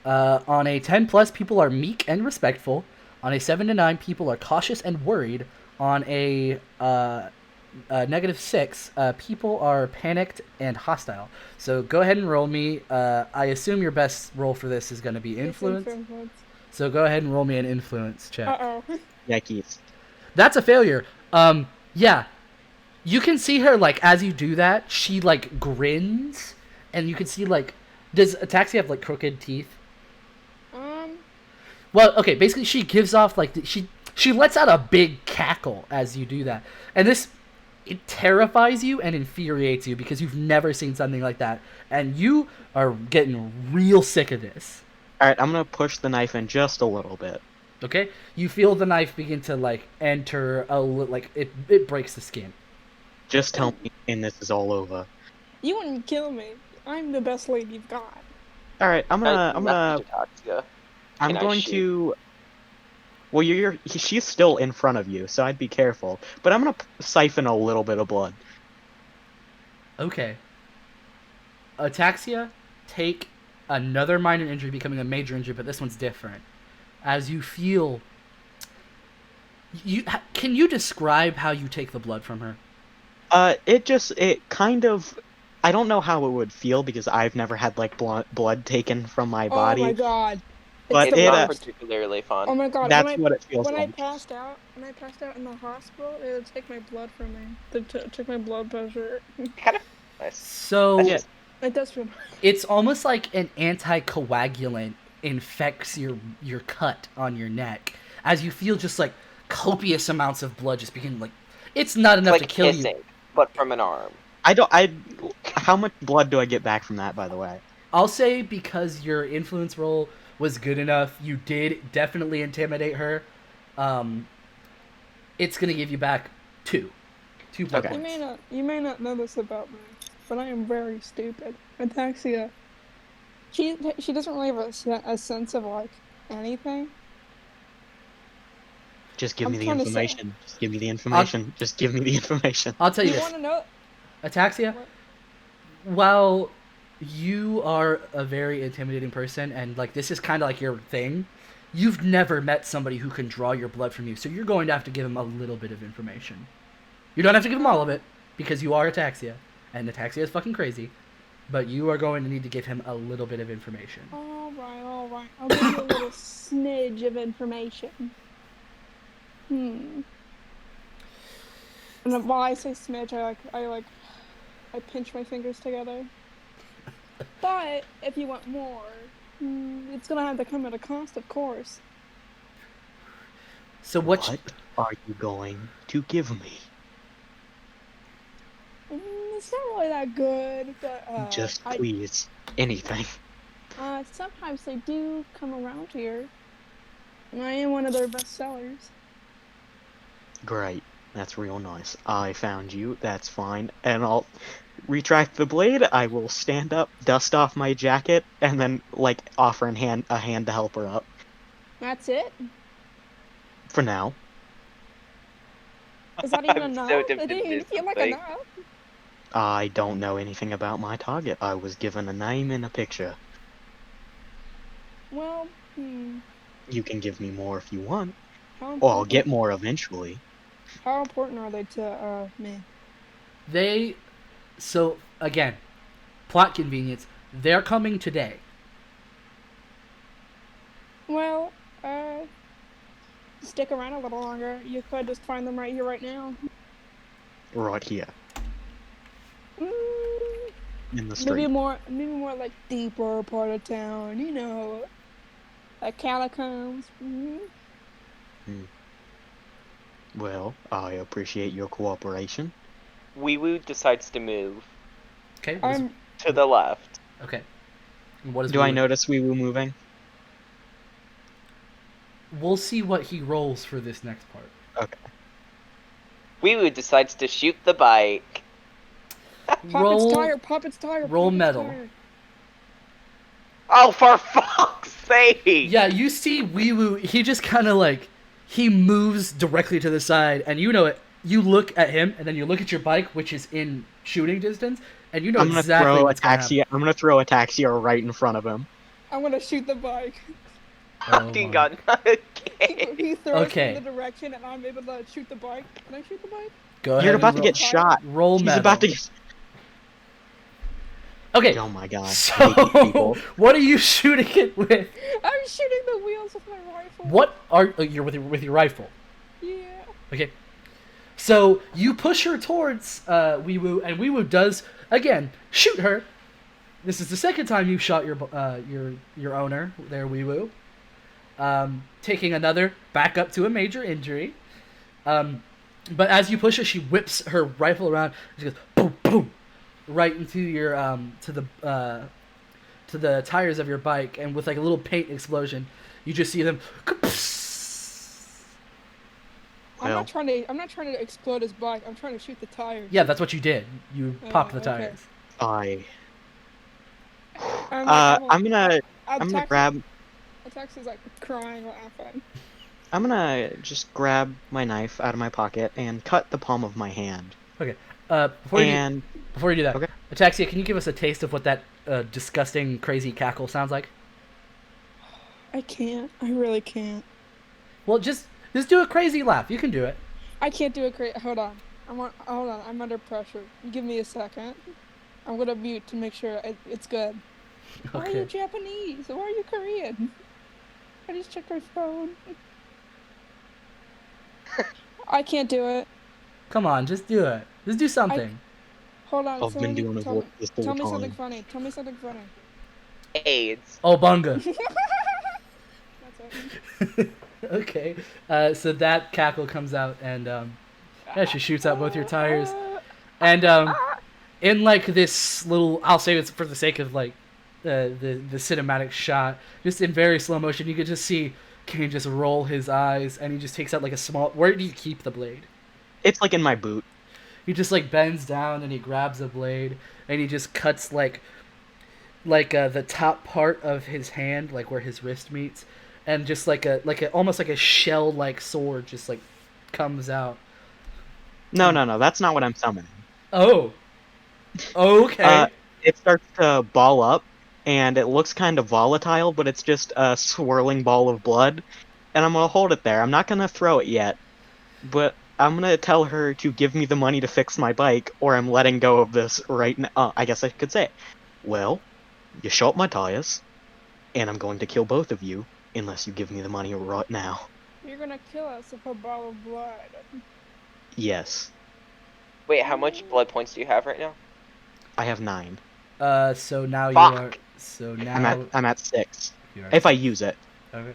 On a 10+, people are meek and respectful. On a 7 to 9, people are cautious and worried. On a -6, people are panicked and hostile. So go ahead and roll me. I assume your best roll for this is going to be influence. So go ahead and roll me an influence check. Uh-oh. Yankees. That's a failure. Yeah. You can see her, like, as you do that, she, like, grins, and you can see, like, does Ataxia have, like, crooked teeth? Well, okay, basically she gives off, like, she lets out a big cackle as you do that. And this it terrifies you and infuriates you because you've never seen something like that, and you are getting real sick of this. All right, I'm gonna push the knife in just a little bit. Okay, you feel the knife begin to like enter like it breaks the skin. Just tell me, and this is all over. You wouldn't kill me. I'm the best lead you've got. All right, I'm Message Ataxia. I'm Can I going shoot? to. Well, she's still in front of you, so I'd be careful. But I'm gonna siphon a little bit of blood. Okay. Ataxia, take another minor injury becoming a major injury, but this one's different. As you feel, can you describe how you take the blood from her? It kind of. I don't know how it would feel because I've never had like blood taken from my body. Oh my god. But It's the not worst. particularly fun. Oh my god. That's what it feels when like. I passed out in the hospital, it would take my blood from me. Took my blood pressure. Kind of nice. So That's just- It does feel. it's almost like an anticoagulant infects your cut on your neck as you feel just like copious amounts of blood just begin like it's not enough like to kill hissing, you. but from an arm. How much blood do I get back from that, by the way? I'll say because your influence roll was good enough, you did definitely intimidate her. It's gonna give you back two blood Okay. points. You may not know this about me, but I am very stupid. Ataxia. She doesn't really have a sense of like anything. Just give I'm me the trying to say- information. Just give me the information. Just give me the information. I'll tell you You this. want to know? Ataxia, What? while you are a very intimidating person and like this is kind of like your thing, you've never met somebody who can draw your blood from you, so you're going to have to give him a little bit of information. You don't have to give him all of it because you are Ataxia and Ataxia is fucking crazy, but you are going to need to give him a little bit of information. All right. I'll give you a little smidge of information. And while I say smidge, I pinch my fingers together. But if you want more, it's gonna have to come at a cost, of course. So what are you going to give me? It's not really that good, but Just please, anything. sometimes they do come around here. And I am one of their best sellers. Great. That's real nice. I found you. That's fine. And I'll retract the blade. I will stand up, dust off my jacket, and then like offer a hand to help her up. That's it? For now. Is that even I'm enough? so It tempted didn't to even do feel like something. enough. I don't know anything about my target. I was given a name and a picture. Well, You can give me more if you want. how Or I'll important, get more eventually. how important are they to me? so again, plot convenience, they're coming today. Well, stick around a little longer. You could just find them right here, right now. Right here. Mm, In the street. maybe more like deeper part of town. You know, like catacombs. Well, I appreciate your cooperation. Wee Woo decides to move Okay. I'm to the left. Okay. And what is Do I Wee-Woo- notice Wee Woo moving? We'll see what he rolls for this next part. Okay. Wee Woo decides to shoot the bike. Roll. Puppet's tire. roll Puppet's metal. tire. Oh, for fuck's sake! Yeah, you see Wee Woo, he just kind of like, he moves directly to the side, and you know it. You look at him, and then you look at your bike, which is in shooting distance, and you know I'm gonna exactly throw what's going to happen. I'm gonna throw a taxi right in front of him. I'm gonna shoot the bike. Fucking my. god, not again. He throws Okay. me in the direction, and I'm able to shoot the bike. Can I shoot the bike? Go ahead You're and about to roll, get shot. roll He's metal. about to get... Okay, Oh my god. I hate these so people. what are you shooting it with? I'm shooting the wheels with my rifle. What are you're with your rifle? Yeah. Okay. So you push her towards Wee Woo, and Wee Woo does again shoot her. This is the second time you've shot your owner there, Wee Woo. Taking another back up to a major injury. But as you push her, she whips her rifle around. She goes boom, boom, right into your to the tires of your bike, and with like a little paint explosion, you just see them. Well, I'm not trying to explode his bike. I'm trying to shoot the tires. Yeah, that's what you did. You popped the okay. tires. I. I'm like, I'm gonna Taxi, grab. Taxi's like crying laughing. I'm gonna just grab my knife out of my pocket and cut the palm of my hand. Okay. And Before you do that, okay. Ataxia, can you give us a taste of what that disgusting, crazy cackle sounds like? I can't. I really can't. Well, just do a crazy laugh. You can do it. I can't do it. Hold on. Hold on. I'm under pressure. Give me a second. I'm gonna mute to make sure it's good. Why are you Okay. Japanese? Why are you Korean? I just checked my phone. I can't do it. Come on, just do it. Just do something. Hold on. I've been doing tell this the whole me something time. funny. Tell me something funny. AIDS. Oh, bunga. That's it. Okay. So that cackle comes out, and yeah, she shoots out both your tires, and in like this little, I'll say it's for the sake of like the cinematic shot, just in very slow motion, you could just see Kane just roll his eyes, and he just takes out like a small. Where do you keep the blade? It's like in my boot. He just like bends down and he grabs a blade, and he just cuts like the top part of his hand, like where his wrist meets, and just like a almost like a shell like sword just like comes out. No, that's not what I'm summoning. Oh. Okay. It starts to ball up, and it looks kind of volatile, but it's just a swirling ball of blood. And I'm gonna hold it there. I'm not gonna throw it yet, but I'm gonna tell her to give me the money to fix my bike, or I'm letting go of this right now. I guess I could say, well, you shot my tires, and I'm going to kill both of you unless you give me the money right now. You're gonna kill us with a ball of blood. Yes, Wait, how much blood points do you have right now? I have 9. So now you Fuck. are. So now I'm at 6 you are if I use it. Okay.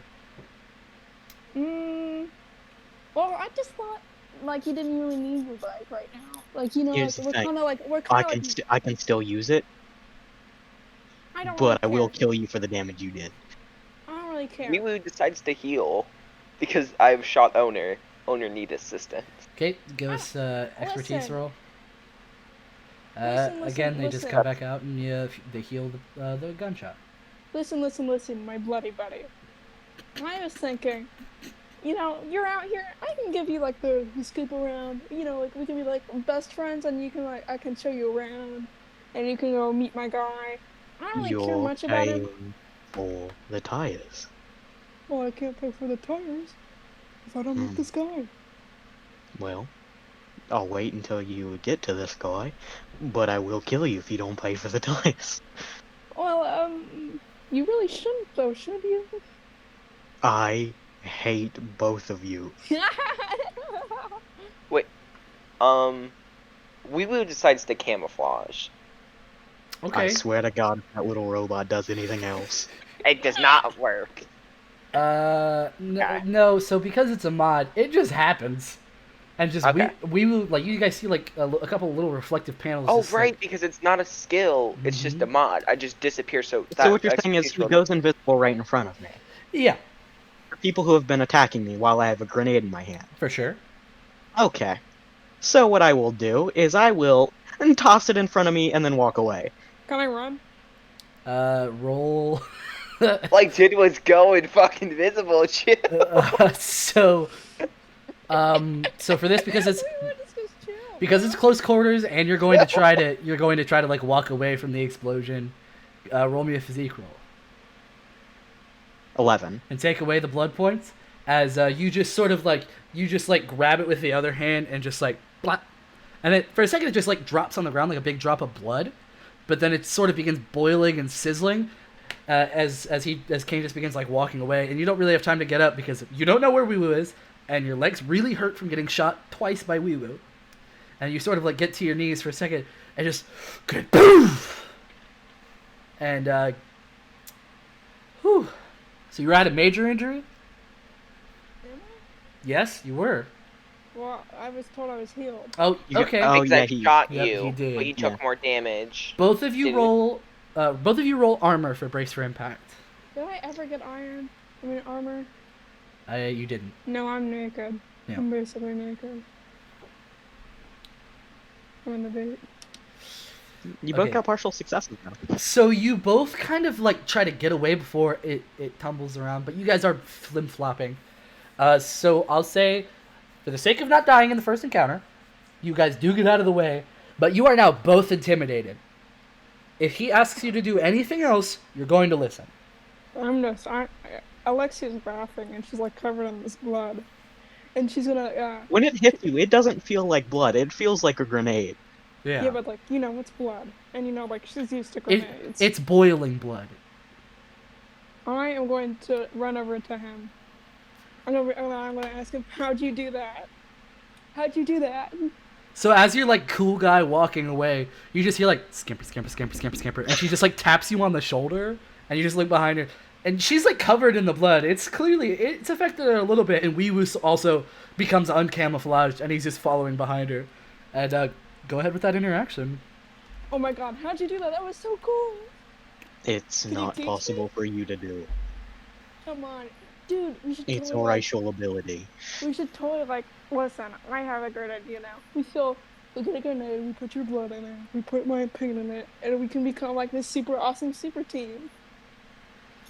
Well, I just thought like you didn't really need your bike right now. Like, you know, Here's like, the thing. we're kind of like. I can still use it, I don't but I really will care. kill you for the damage you did. I don't really care. Miwu decides to heal because I've shot Owner. Owner need assistance. Okay, give us expertise listen. roll. Listen, Again, they just listen. come back out and they heal the gunshot. Listen, my bloody buddy. I was thinking, you know, you're out here. I can give you like the scoop around. You know, like we can be like best friends, and you can like I can show you around, and you can go meet my guy. I don't really care much about him. Paying for the tires. Well, I can't pay for the tires if I don't meet this guy. Well, I'll wait until you get to this guy, but I will kill you if you don't pay for the tires. Well, you really shouldn't though, should you? I hate both of you. Wiwu decides to camouflage. Okay. I swear to God, if that little robot does anything else. It does not work. No. So because it's a mod, it just happens, and just Okay. we will like you guys see like a couple little reflective panels. Oh, just, right, like- because it's not a skill. It's just a mod. I just disappear. So What you're saying is he goes invisible right in front of me. Yeah, For people who have been attacking me while I have a grenade in my hand. for sure. Okay. So what I will do is I will toss it in front of me and then walk away. Can I run? Roll. Like, dude was going fucking invisible. Chill. So for this because it's close quarters and you're going to try to like walk away from the explosion. Roll me a physique roll 11. and take away the blood points as you just grab it with the other hand and just like blap, and it for a second it just like drops on the ground like a big drop of blood, but then it sort of begins boiling and sizzling. As Kane just begins like walking away, and you don't really have time to get up because you don't know where Weewoo is, and your legs really hurt from getting shot twice by Weewoo, and you sort of like get to your knees for a second and just good boom, and whew. So you were at a major injury? Am I? Yes, you were. Well, I was told I was healed. Oh, You got- okay. oh, Because yeah, I shot Yep, you, he did. but you took Yeah. more damage. Both of you Didn't- roll. Both of you roll armor for brace for impact. Did I ever get iron? I mean armor? You didn't. No, I'm naked. Yeah. I'm basically naked. I'm in the bait. You both Okay. got partial successes now. So you both kind of like try to get away before it tumbles around, but you guys are flim flopping. So I'll say, for the sake of not dying in the first encounter, you guys do get out of the way, but you are now both intimidated. If he asks you to do anything else, you're going to listen. Alexia's laughing and she's like covered in this blood. And she's gonna, When it hits you, it doesn't feel like blood. It feels like a grenade. yeah, but like, it's blood. And like, she's used to It, grenades. it's boiling blood. I am going to run over to him. I'm gonna ask him, how'd you do that? How'd you do that? So as you're like cool guy walking away, you just hear like scamper, scamper, scamper, scamper, scamper, and she just like taps you on the shoulder, and you just look behind her, and she's like covered in the blood. It's affected her a little bit, and Wee Woo also becomes uncamouflaged, and he's just following behind her. And go ahead with that interaction. Oh my god, how'd you do that? That was so cool. It's Can you not teach possible me? for you to do. Come on. Dude, we should It's a totally, racial ability. we should totally, listen, I have a great idea now. We get a grenade, we put your blood in it, we put my pain in it, and we can become like this super awesome super team.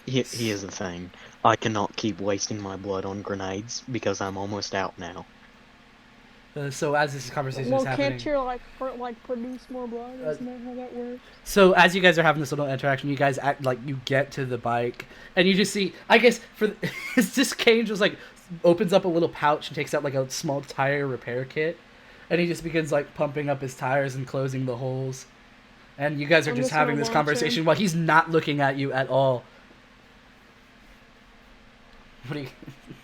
Here's the thing. I cannot keep wasting my blood on grenades because I'm almost out now. So as this conversation Well, is happening, can't you produce more blood? Isn't that how that works? so as you guys are having this little interaction, you guys act like you get to the bike, and you just see. I guess it's just Kane just like opens up a little pouch and takes out like a small tire repair kit, and he just begins like pumping up his tires and closing the holes, and you guys are I'm just just gonna having this watch conversation him. while he's not looking at you at all.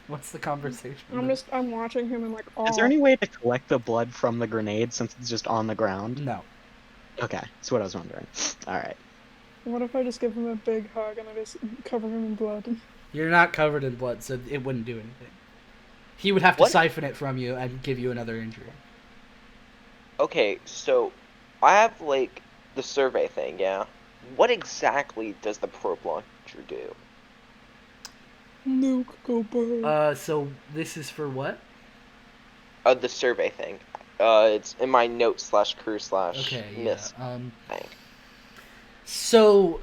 What's the conversation? I'm watching him and like awe. Is there any way to collect the blood from the grenade since it's just on the ground? No. Okay, that's what I was wondering. Alright. What if I just give him a big hug and I just cover him in blood? You're not covered in blood, so it wouldn't do anything. He would have to What? siphon it from you and give you another injury. Okay, so I have like the survey thing, yeah. What exactly does the probe launcher do? Nuke, go bird. So this is for what? The survey thing. It's in my notes / crew / Okay, miss yeah. thing. So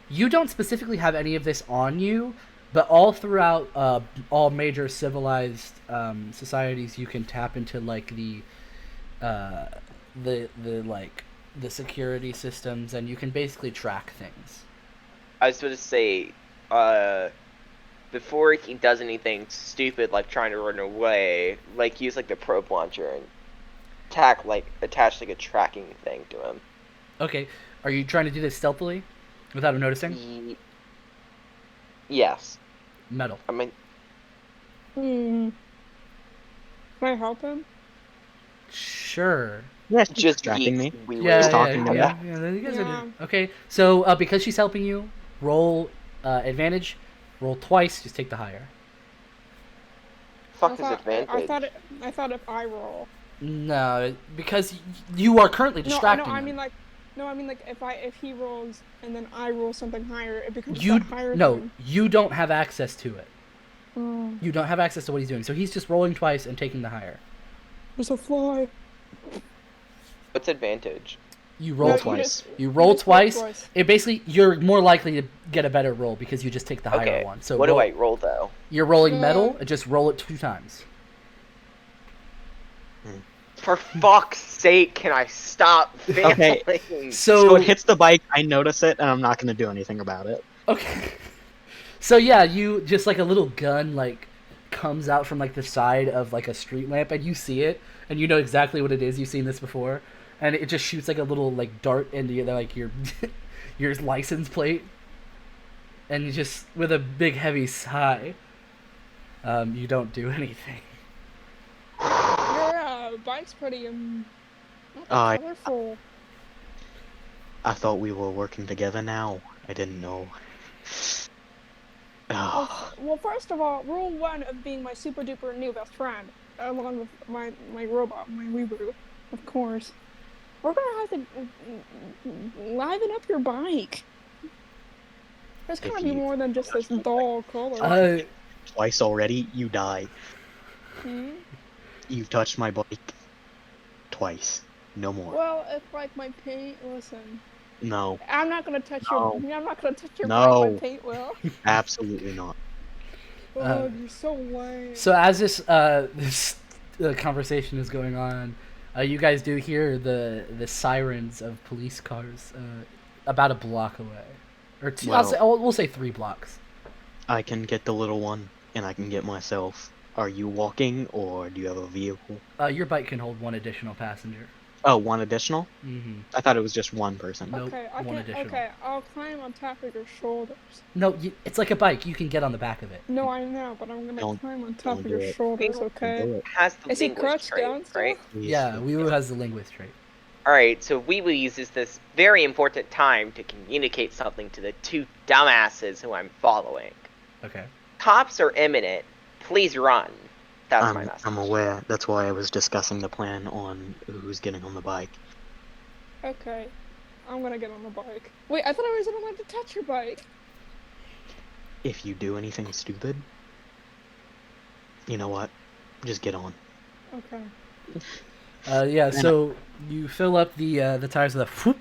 you don't specifically have any of this on you, but all throughout all major civilized societies, you can tap into like the security systems, and you can basically track things. I was supposed to say, before he does anything stupid like trying to run away, like use like the probe launcher and attach like a tracking thing to him. Okay, are you trying to do this stealthily, without him noticing? Yes. Metal. I mean, Can I help him? Sure. Yeah, she's just distracting me. We Yeah, were Just talking to yeah, you. yeah, you guys Yeah. are doing. Okay, so because she's helping you, roll advantage. Roll twice. Just take the higher. Fuck his advantage. I thought if I roll. No, because you are currently distracting No, I him. mean like if he rolls and then I roll something higher, it becomes You that higher no, thing. you don't have access to it. Oh, You don't have access to what he's doing. So he's just rolling twice and taking the higher. there's a fly. What's advantage? You roll No, twice. You roll just roll twice. twice. It basically you're more likely to get a better roll because you just take the higher Okay. one. So what roll, do I roll though? You're rolling Uh, metal. Just roll it 2 times. For fuck's sake, can I stop Okay. failing? So it hits the bike, I notice it, and I'm not gonna do anything about it. Okay. So yeah, you just like a little gun like comes out from like the side of like a street lamp, and you see it, and you know exactly what it is. You've seen this before, and it just shoots like a little like dart into like your your license plate, and you just with a big heavy sigh, you don't do anything. Your bike's pretty not that colorful. I thought we were working together now. I didn't know. Well, first of all, rule one of being my super duper new best friend, along with my robot, my Weeboo, of course, we're gonna have to liven up your bike. There's If gotta be you more than just this dull color. twice already, you die. Hmm? You've touched my bike twice. No more. Well, if like my paint, listen, No. I'm not gonna touch No. I'm not gonna touch your bike. My No. paint will. Absolutely not. Oh, you're so lame. So as this conversation is going on, you guys do hear the sirens of police cars about a block away, or two. We'll say 3 blocks. I can get the little one, and I can get myself. Are you walking, or do you have a vehicle? Your bike can hold 1 additional passenger. Oh, 1 additional? Mm-hmm. I thought it was just 1 person. Nope, Okay, 1 additional. Okay, I'll climb on top of your shoulders. No, it's like a bike. You can get on the back of it. No, I know, but I'm gonna climb on top don't of your do it. shoulders, Don't okay? do it. Has the Is he linguist crouched trait, down still? right? Please Yeah, don't. Weewu has the linguist trait. Alright, so Weewu uses this very important time to communicate something to the 2 dumbasses who I'm following. Okay. Cops are imminent. Please run. That's my message. I'm aware. That's why I was discussing the plan on who's getting on the bike. Okay, I'm gonna get on the bike. Wait, I thought I wasn't allowed to touch your bike. If you do anything stupid, you know what? Just get on. Okay. Yeah, so you fill up the tires with a whoop,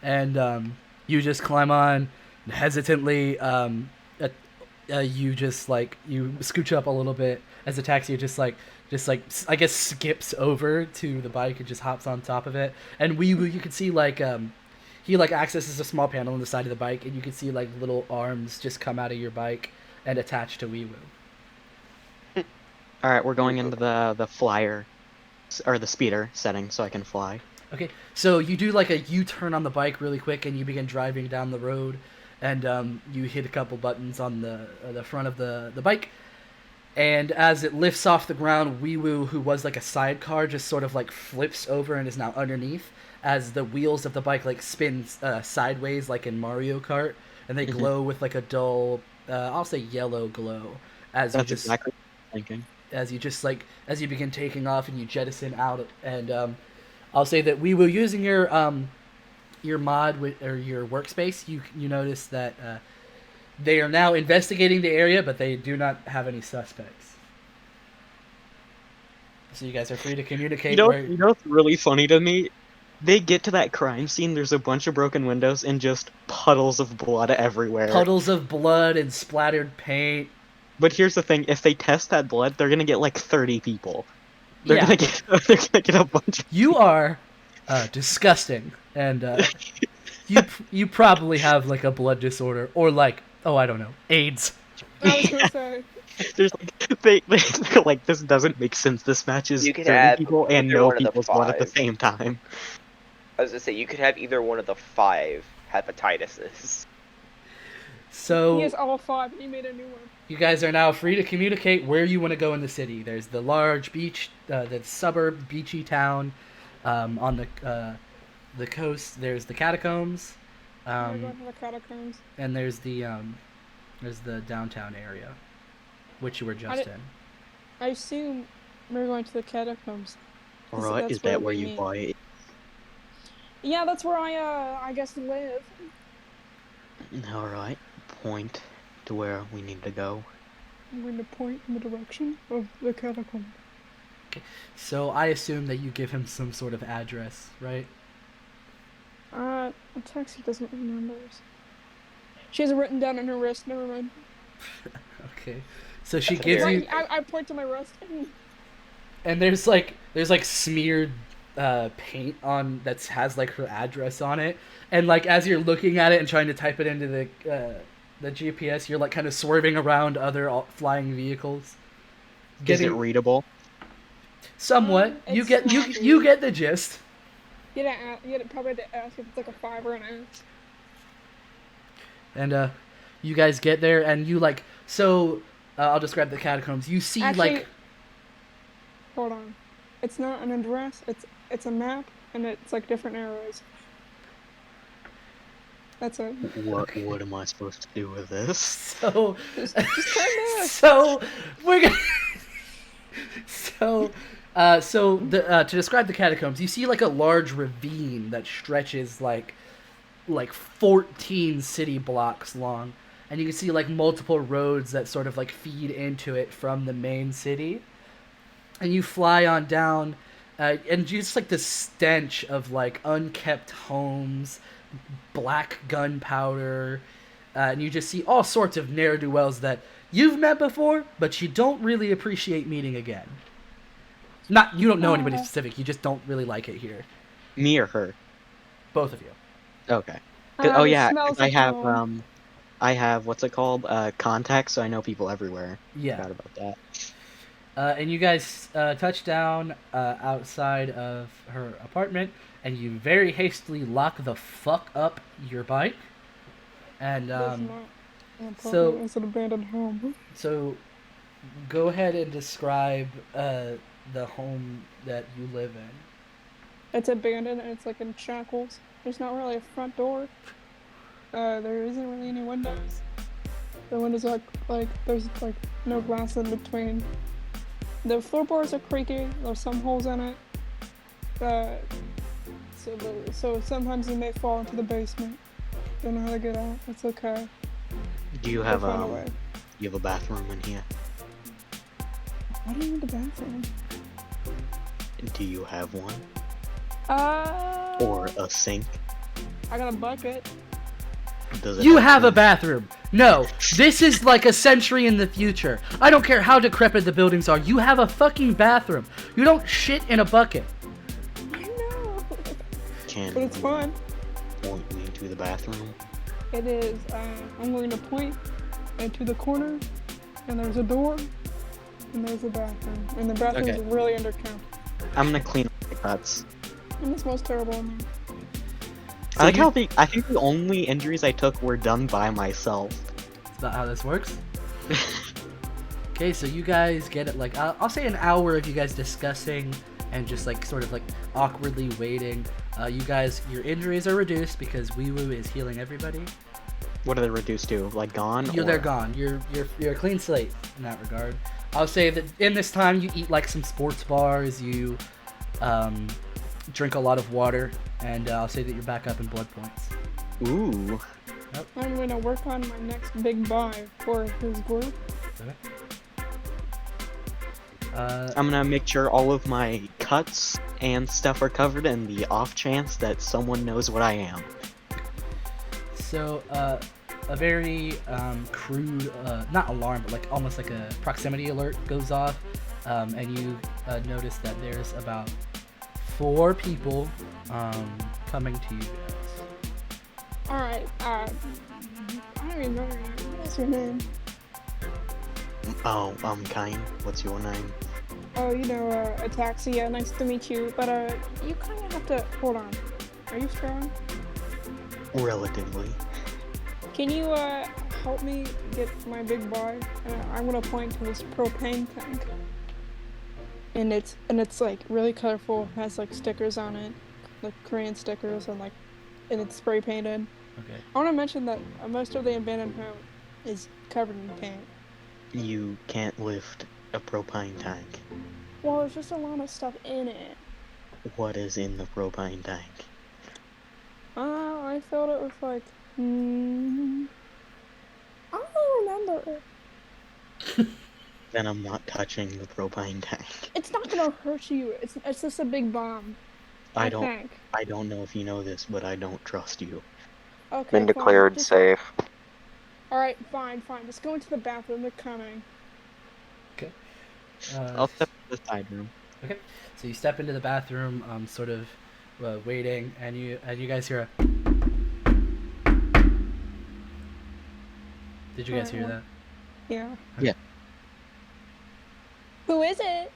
and you just climb on and hesitantly. You just you scooch up a little bit as the taxi just I guess skips over to the bike and just hops on top of it. And you can see he accesses a small panel on the side of the bike, and you can see little arms just come out of your bike and attach to Weewu. All right, we're going into the flyer, or the speeder setting, so I can fly. Okay, so you do a U-turn on the bike really quick, and you begin driving down the road, and you hit a couple buttons on the front of the bike, and as it lifts off the ground, Weewu, who was a sidecar, just sort of flips over and is now underneath, as the wheels of the bike spins sideways like in Mario Kart, and they glow with a dull, I'll say yellow glow, as That's you just exactly what I'm thinking. as you just as you begin taking off and you jettison out, and I'll say that we will using your mod or your workspace. You notice that they are now investigating the area, but they do not have any suspects. So you guys are free to communicate. You know what's really funny to me? They get to that crime scene, there's a bunch of broken windows and just puddles of blood everywhere. Puddles of blood and splattered paint. But here's the thing, if they test that blood, they're gonna get 30 people. They're Yeah. gonna get a bunch of You are disgusting, and you probably have a blood disorder or I don't know, AIDS. I was gonna say. There's they're this doesn't make sense. This matches You could 30 have people and either no one of the people's blood at the 5. same time. I was gonna say, you could have either one of the 5 hepatitises. So He has all 5, and he made a new one. you guys are now free to communicate where you want to go in the city. There's the large beach, the suburb, beachy town on the coast. There's the catacombs, I'm going to the catacombs. and there's the downtown area, which you were just in. I assume we're going to the catacombs. Alright, that's is that where where we you meet. buy it? Yeah, that's where I guess live. Alright, point to where we need to go. I'm going to point in the direction of the catacomb. So I assume that you give him some sort of address, right? Taxi doesn't remember. She has it written down on her wrist. Never mind. Okay. So she gives you, I point to my wrist. and there's smeared paint on that has her address on it, and as you're looking at it and trying to type it into the GPS, you're kind of swerving around other flying vehicles. Is it readable? Somewhat. You It's get not you get the gist. You probably had to ask if it's a 5 or an X. And you guys get there, and you I'll describe the catacombs. You see Actually, hold on. It's not an address. It's a map, and it's different arrows. That's it. What am I supposed to do with this? So, Just turn this. so we're gonna. To describe the catacombs, you see like a large ravine that stretches like 14 city blocks long, and you can see like multiple roads that sort of like feed into it from the main city. And you fly on down, and just like the stench of like unkept homes, black gunpowder, and you just see all sorts of ne'er-do-wells that you've met before, but you don't really appreciate meeting again. Not you don't know anybody specific. You just don't really like it here. Me or her? Both of you. Okay. Oh It yeah, smells 'cause like I have what's it called? Contacts, so I know people everywhere. Yeah. Forgot about that. And you guys touch down outside of her apartment, and you very hastily lock the fuck up your bike. And That's not an so- apartment, it's an abandoned home. so, go ahead and describe the home that you live in. It's abandoned and it's like in shackles. There's not really a front door. There isn't really any windows. The windows are like there's like no glass in between. The floorboards are creaky. There's some holes in it. So sometimes you may fall into the basement. Don't know how to get out. It's okay. Do you We'll have find a way. you have a bathroom in here? Why do you need the bathroom? Do you have one? Or A sink? I got a bucket. Does it You have a clean- bathroom. No, this is like a century in the future. I don't care how decrepit the buildings are. You have a fucking bathroom. You don't shit in a bucket. I know. Can But it's you fun. point me to the bathroom? It is. I'm going to point into the corner, and there's a door, and there's a bathroom, and the bathroom is Okay. really undercounted. I'm gonna clean up the cuts. And it smells terrible in there. I like how I think the only injuries I took were done by myself. That's not how this works. Okay, so you guys get it like I'll say an hour of you guys discussing and just like sort of like awkwardly waiting. You guys, your injuries are reduced because Wee Woo is healing everybody. What are they reduced to? Like gone? They're or- gone. You're a clean slate in that regard. I'll say that in this time you eat like some sports bars, you drink a lot of water, and I'll say that you're back up in blood points. Ooh. I'm going to work on my next big buy for his group. I'm gonna make sure all of my cuts and stuff are covered in the off chance that someone knows what I am. So, a very crude, not alarm, but like almost like a proximity alert goes off, and you notice that there's about 4 people coming to you guys. Alright, I don't even know your name. What is your name? Oh, Kine, what's your name? Oh, Ataxia, nice to meet you. But, you kind of have to. Hold on. Are you strong? Relatively. Can you, help me get my big buy? I'm gonna point to this propane tank. And it's like really colorful, has like stickers on it, like Korean stickers, and it's spray painted. Okay. I want to mention that most of the abandoned home is covered in paint. You can't lift a propane tank. Well, there's just a lot of stuff in it. What is in the propane tank? I filled it with like, I don't remember it. Then I'm not touching the propane tank. It's not gonna hurt you. It's just a big bomb. I think. I don't know if you know this, but I don't trust you. Okay. Been declared Just, safe. all right, fine. Just go into the bathroom. They're coming. Okay. I'll step to the side room. Okay. So you step into the bathroom, sort of waiting, and you guys hear a. Did you guys hear that? Yeah. Yeah. Who is it?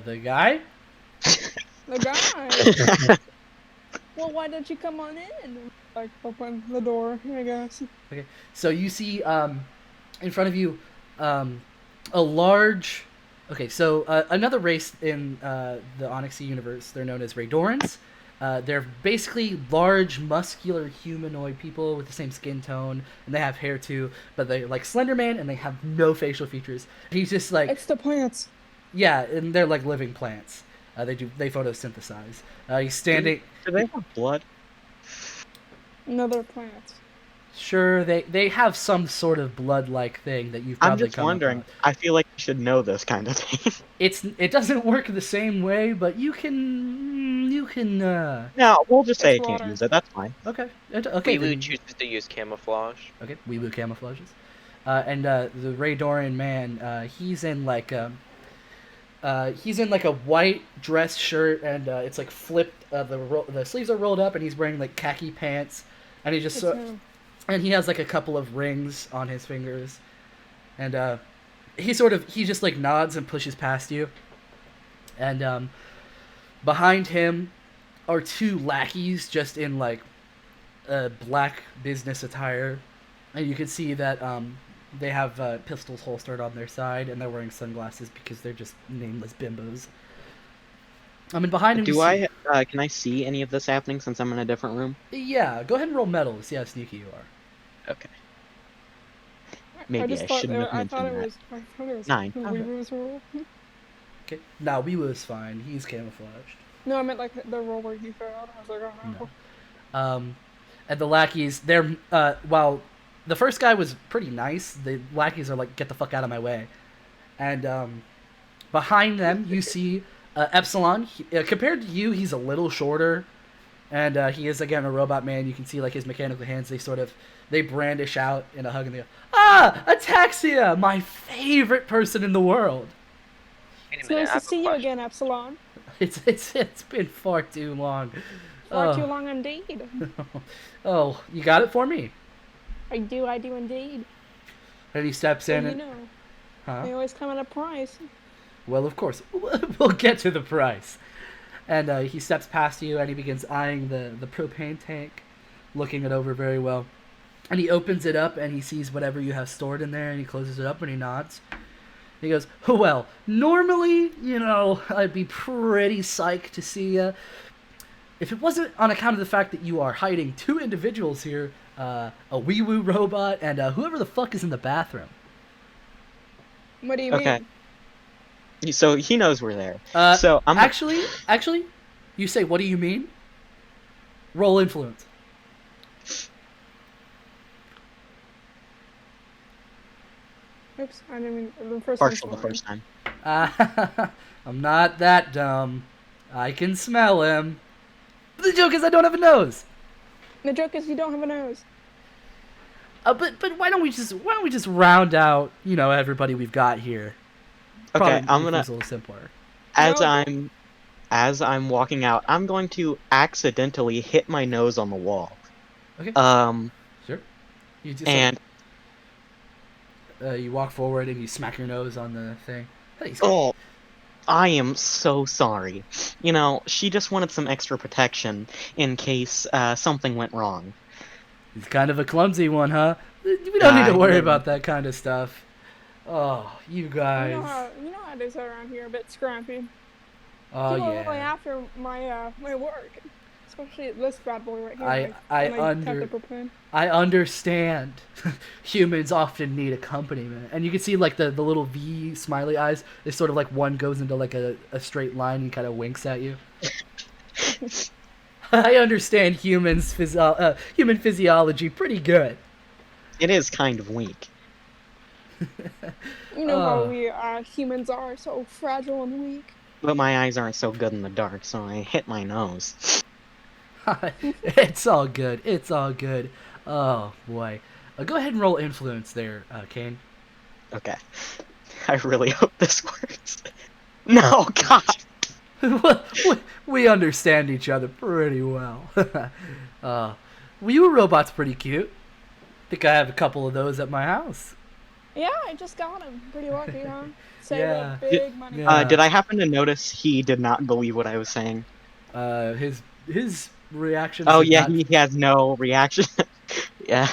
The guy? The guy. Well, why don't you come on in? Like, open the door, I guess. Okay. So you see, in front of you, a large. Okay, so another race in the Onyx universe, they're known as Raydorans. They're basically large, muscular, humanoid people with the same skin tone, and they have hair too. But they're like Slender Man, and they have no facial features. He's just like, It's the plants. yeah, and they're like living plants. They photosynthesize. He's standing. Do they have blood? No, they're plants. Sure, they have some sort of blood-like thing that you've probably I'm just come up wondering. on. I feel like you should know this kind of thing. It doesn't work the same way, but you can. No, we'll just say It's you can't water. use it. That's fine. Okay. Okay. Weewoo Then, chooses to use camouflage. okay. Weeblue camouflages. And the Raydorian man, he's in like a white dress shirt, and it's like flipped. The sleeves are rolled up, and he's wearing like khaki pants, and he just It's him. and he has like a couple of rings on his fingers, and he just like nods and pushes past you, and behind him are two lackeys just in like black business attire, and you can see that they have pistols holstered on their side, and they're wearing sunglasses because they're just nameless bimbos. I mean, behind him. Can I see any of this happening since I'm in a different room? Yeah, go ahead and roll metal to see how sneaky you are. Okay. Maybe I shouldn't have I mentioned thought it that. was. I thought it was 9. the Okay. Weebloo's rule. Okay. Now Weewoo's fine. He's camouflaged. No, I meant like the roll where he failed. I was like, oh no. No. And the lackeys, they're while the first guy was pretty nice, the lackeys are like, get the fuck out of my way. And behind them, you see Epsilon. Compared to you, he's a little shorter, and he is again a robot man. You can see like his mechanical hands. They brandish out in a hug, and they go, "Ah, Ataxia, my favorite person in the world." Wait a It's minute, nice I to have a see you question. again, Epsilon. It's been far too long. Far Oh. too long indeed. Oh, you got it for me. I do indeed. And he steps So in. you And, know, huh? they always come at a price. Well, of course. We'll get to the price. And he steps past you, and he begins eyeing the propane tank, looking it over very well. And he opens it up, and he sees whatever you have stored in there, and he closes it up, and he nods. He goes, well, normally, I'd be pretty psyched to see you. If it wasn't on account of the fact that you are hiding two individuals here, a Weewoo robot, and whoever the fuck is in the bathroom. What do you Okay. mean? So he knows we're there. Uh, So I'm Actually, you say, what do you mean? Roll influence. Oops, I didn't mean the first partial one's the first time. I'm not that dumb. I can smell him. The joke is I don't have a nose. The joke is you don't have a nose. But why don't we just round out everybody we've got here? Okay, Probably I'm if gonna it was a little simpler. No. as I'm walking out, I'm going to accidentally hit my nose on the wall. Okay. Sure. You just And you walk forward and you smack your nose on the thing. Hey, oh, I am so sorry. She just wanted some extra protection in case something went wrong. he's kind of a clumsy one, huh? We don't need to worry Yeah. about that kind of stuff. Oh, you guys. You know how it is around here, a bit scrappy. Oh People are really yeah. after my work, especially this bad boy right here. I when tap the propane. I understand. Humans often need accompaniment, and you can see like the little V smiley eyes. It's sort of like one goes into like a straight line and kind of winks at you. I understand human physiology pretty good. It is kind of weak. You know how Oh. we humans are so fragile and weak. But my eyes aren't so good in the dark, so I hit my nose. It's all good. It's all good. Oh boy. Go ahead and roll influence there, Kane. Okay. I really hope this works. No, God! We understand each other pretty well. Your robot's pretty cute. Think I have a couple of those at my house. Yeah, I just got him. Pretty lucky, huh? Saved Yeah. up big money. Yeah. Did I happen to notice he did not believe what I was saying? His reaction. Oh yeah, he has no reaction. Yeah.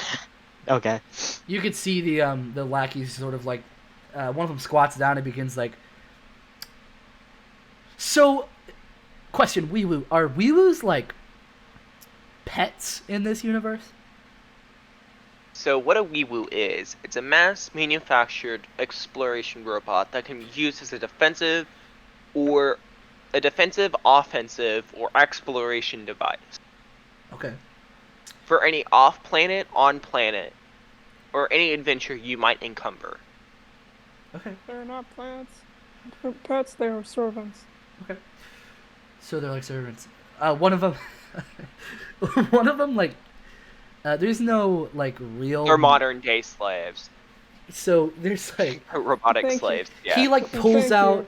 Okay. You could see the lackeys sort of like, one of them squats down and begins like, so, question, Weewoo. Are Weewoos like pets in this universe? So what a Weewoo is, it's a mass-manufactured exploration robot that can be used as a defensive, offensive, or exploration device Okay. for any off-planet, on-planet, or any adventure you might encumber. Okay. They're not pets, they are servants. Okay. So they're like servants. One of them, one of them like, there's no like real. Or modern-day slaves. So there's like Robotic Thank you. slaves, yeah. he like pulls Thank out.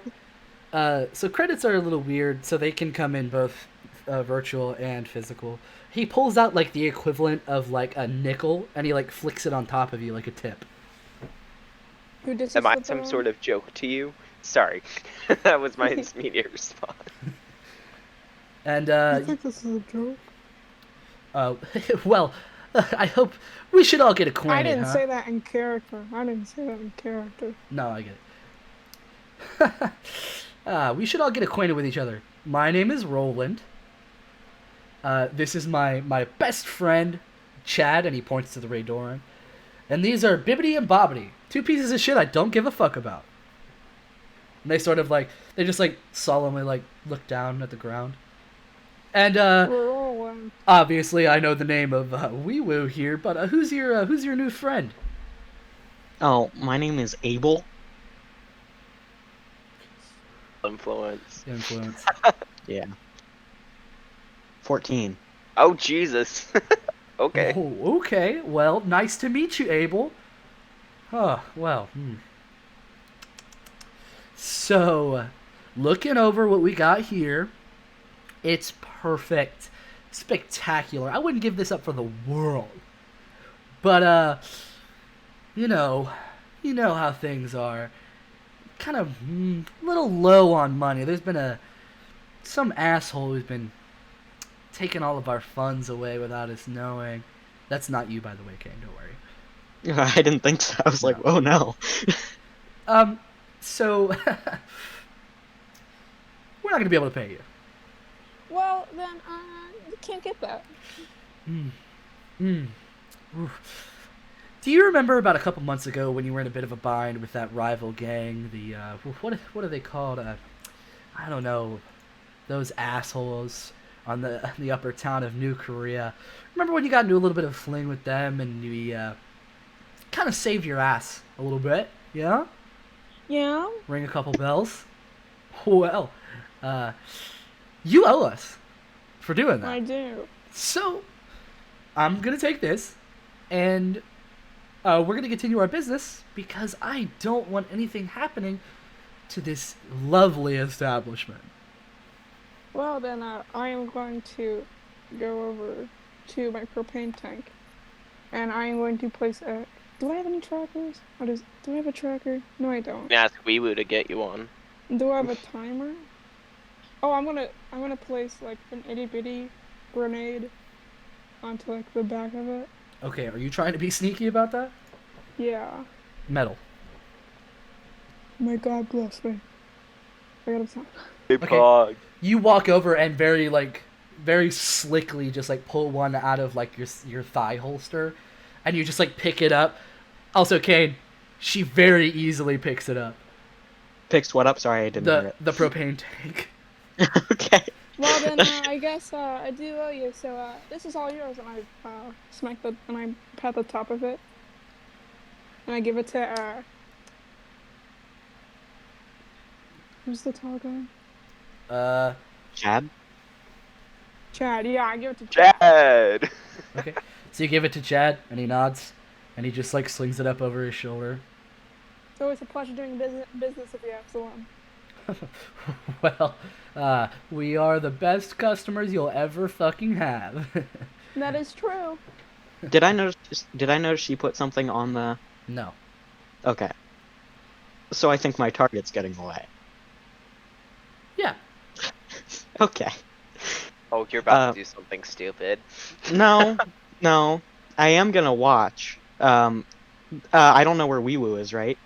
you. So credits are a little weird, so they can come in both virtual and physical. He pulls out like the equivalent of like a nickel, and he like flicks it on top of you like a tip. Who did Am I some sort of joke to you? Sorry. That was my immediate response. And I think this is a joke. well, I hope we should all get acquainted. I didn't huh? say that in character. No, I get it. We should all get acquainted with each other. My name is Roland. This is my best friend, Chad, and he points to the Raydoran. And these are Bibbidi and Bobbidi, two pieces of shit I don't give a fuck about. And they sort of like, they just like solemnly like look down at the ground. And We're all one. obviously I know the name of Weewoo here, but who's your new friend? Oh, my name is Abel. Influence. Influence. Yeah. 14. Oh, Jesus. Okay. Oh, okay. Well, nice to meet you, Abel. Oh, well. So, looking over what we got here, it's perfect. Spectacular. I wouldn't give this up for the world. But, you know how things are. Kind of a little low on money. There's been some asshole who's been taking all of our funds away without us knowing. That's not you, by the way, Kane. Don't worry. I didn't think so. I was like, oh no. So we're not gonna be able to pay you. Well, then, you can't get that. Do you remember about a couple months ago when you were in a bit of a bind with that rival gang? The what are they called? I don't know. Those assholes on the upper town of New Korea. Remember when you got into a little bit of a fling with them and you kind of saved your ass a little bit? Yeah. Yeah? Ring a couple bells. Well, you owe us for doing that. I do. So, I'm gonna take this, and we're gonna continue our business because I don't want anything happening to this lovely establishment. Well, then, I am going to go over to my propane tank, and I am going to place a... Do I have any trackers? Do I have a tracker? No, I don't. Ask Weewoo to get you on. Do I have a timer? Oh, I'm gonna place like an itty bitty grenade onto like the back of it. Okay, are you trying to be sneaky about that? Yeah. Metal. My God bless me. I got a time. Hey, Okay. Pog. You walk over and very slickly just like pull one out of like your thigh holster, and you just like pick it up. Also, Kane, she very easily picks it up. Picks what up? Sorry, I didn't hear The propane tank. it. Okay. Well then, I guess I do owe you. So this is all yours, and I pat the top of it, and I give it to who's the tall guy? Chad? Chad. Yeah, I give it to Chad. Chad! Okay. So you give it to Chad, and he nods, and he just like slings it up over his shoulder. It's always a pleasure doing business with you, Absalom. Well, we are the best customers you'll ever fucking have. That is true. Did I notice she put something on the... No. Okay. So I think my target's getting away. Yeah. Okay. Oh, you're about to do something stupid. No. I am gonna watch. I don't know where Weewoo is, right?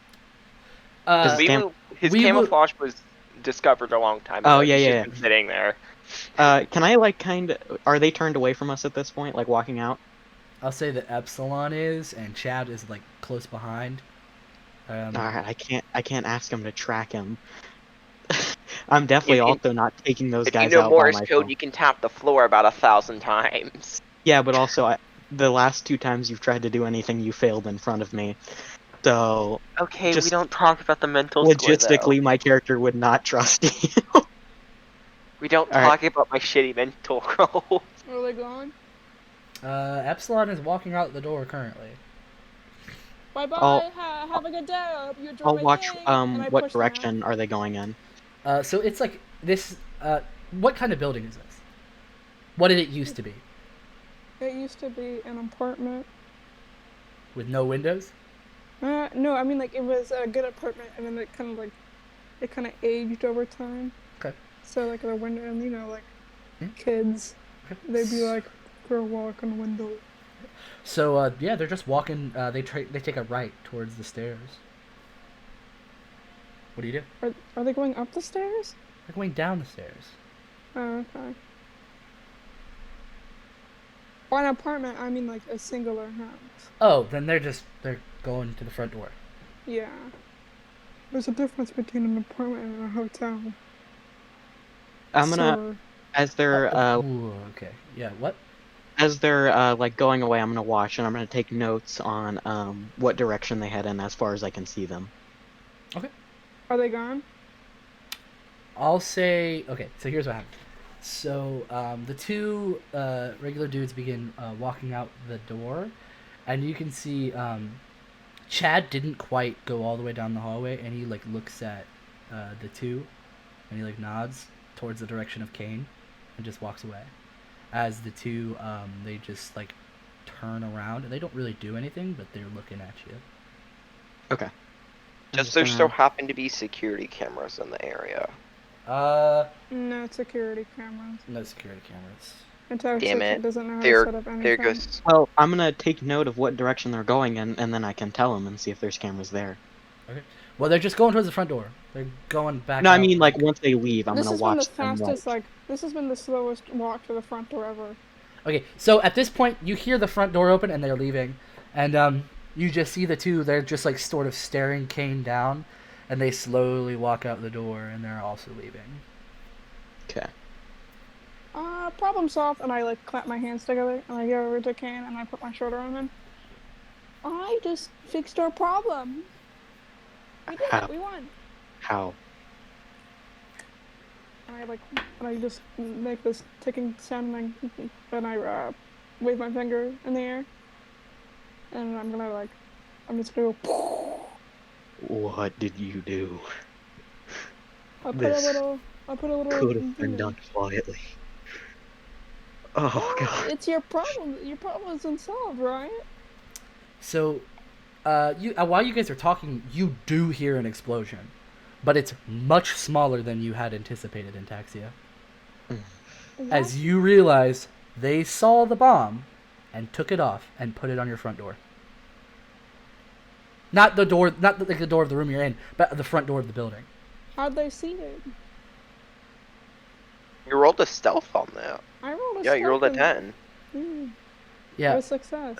His Weewoo- camouflage was discovered a long time ago. Oh, yeah, He's yeah. just been sitting there. Can I like kind of? Are they turned away from us at this point, like walking out? I'll say that Epsilon is, and Chad is like close behind. Alright, I can't ask him to track him. I'm definitely You can, also not taking those if you guys know out by Morse code, myself. you can tap the floor about 1,000 times. Yeah, but also the last 2 times you've tried to do anything, you failed in front of me. So Okay, we just don't talk about the mental score, though. logistically, my character would not trust you. We don't Alright, talk about my shitty mental roll. Are they gone? Epsilon is walking out the door currently. Bye I'll bye. Have a good day. I hope you enjoy I'll my watch thing. And I what push them out. direction are they going in? So it's like this. What kind of building is this? What did it used to be? It used to be an apartment. With no windows? No, I mean like it was a good apartment, and then it kind of aged over time. Okay. So like the window, and you know like Yeah. kids, Okay. they'd be like for a walk on the window. So yeah, they're just walking. They take a right towards the stairs. What do you do? Are they going up the stairs? They're going down the stairs. Oh, okay. By an apartment, I mean like a singular house. Oh, then they're going to the front door. Yeah. There's a difference between an apartment and a hotel. I'm gonna So, as they're Ooh, okay. Yeah. What? like going away, I'm gonna watch and I'm gonna take notes on what direction they head in as far as I can see them. are they gone? I'll say okay. So here's what happened. So the two regular dudes begin walking out the door, and you can see Chad didn't quite go all the way down the hallway, and he like looks at the two, and he like nods towards the direction of Kane, and just walks away. As the two they just like turn around, and they don't really do anything, but they're looking at you. Okay. Does there still happen to be security cameras in the area? No security cameras. No security cameras. Attack Damn Section it. doesn't know how There, to set up anything. there goes. Well, I'm gonna take note of what direction they're going in, and then I can tell them and see if there's cameras there. Okay. Well, they're just going towards the front door. They're going back. No, I out. mean like once they leave, I'm This gonna has been the watch them. fastest, like, this has been the slowest walk to the front door ever. Okay, so at this point, you hear the front door open and they're leaving, and you just see the two. They're just like sort of staring Kane down, and they slowly walk out the door, and they're also leaving. Okay. Problem solved, and I, like, clap my hands together, and I go over to Kane, and I put my shoulder on him. I just fixed our problem. We did How? it, we won. How? And I just make this ticking sound, and I wave my finger in the air, and I'm just gonna go. What did you do? I'll put This a little. Could have been you know. done quietly. Oh god. It's your problem. Your problem is unsolved, right? So, you while you guys are talking, you do hear an explosion, but it's much smaller than you had anticipated in Taxia. As you realize, they saw the bomb, and took it off and put it on your front door. Not the door, not like the door of the room you're in, but the front door of the building. How'd they see it? You rolled a stealth on that. I rolled a Yeah, you rolled a stealth 10. and- Yeah, A success.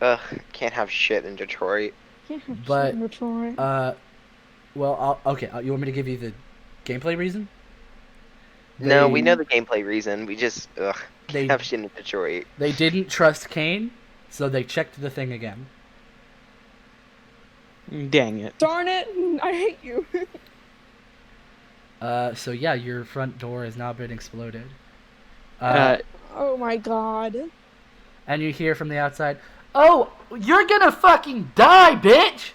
Ugh, can't have shit in Detroit. Yeah, But, Detroit. well, okay. You want me to give you the gameplay reason? No, They- we know the gameplay reason. We just, They- can't have shit in Detroit. They didn't trust Kane, so they checked the thing again. Dang it. Darn it! I hate you. So yeah, your front door has now been exploded. Oh my god. And you hear from the outside, "Oh, you're gonna fucking die, bitch!"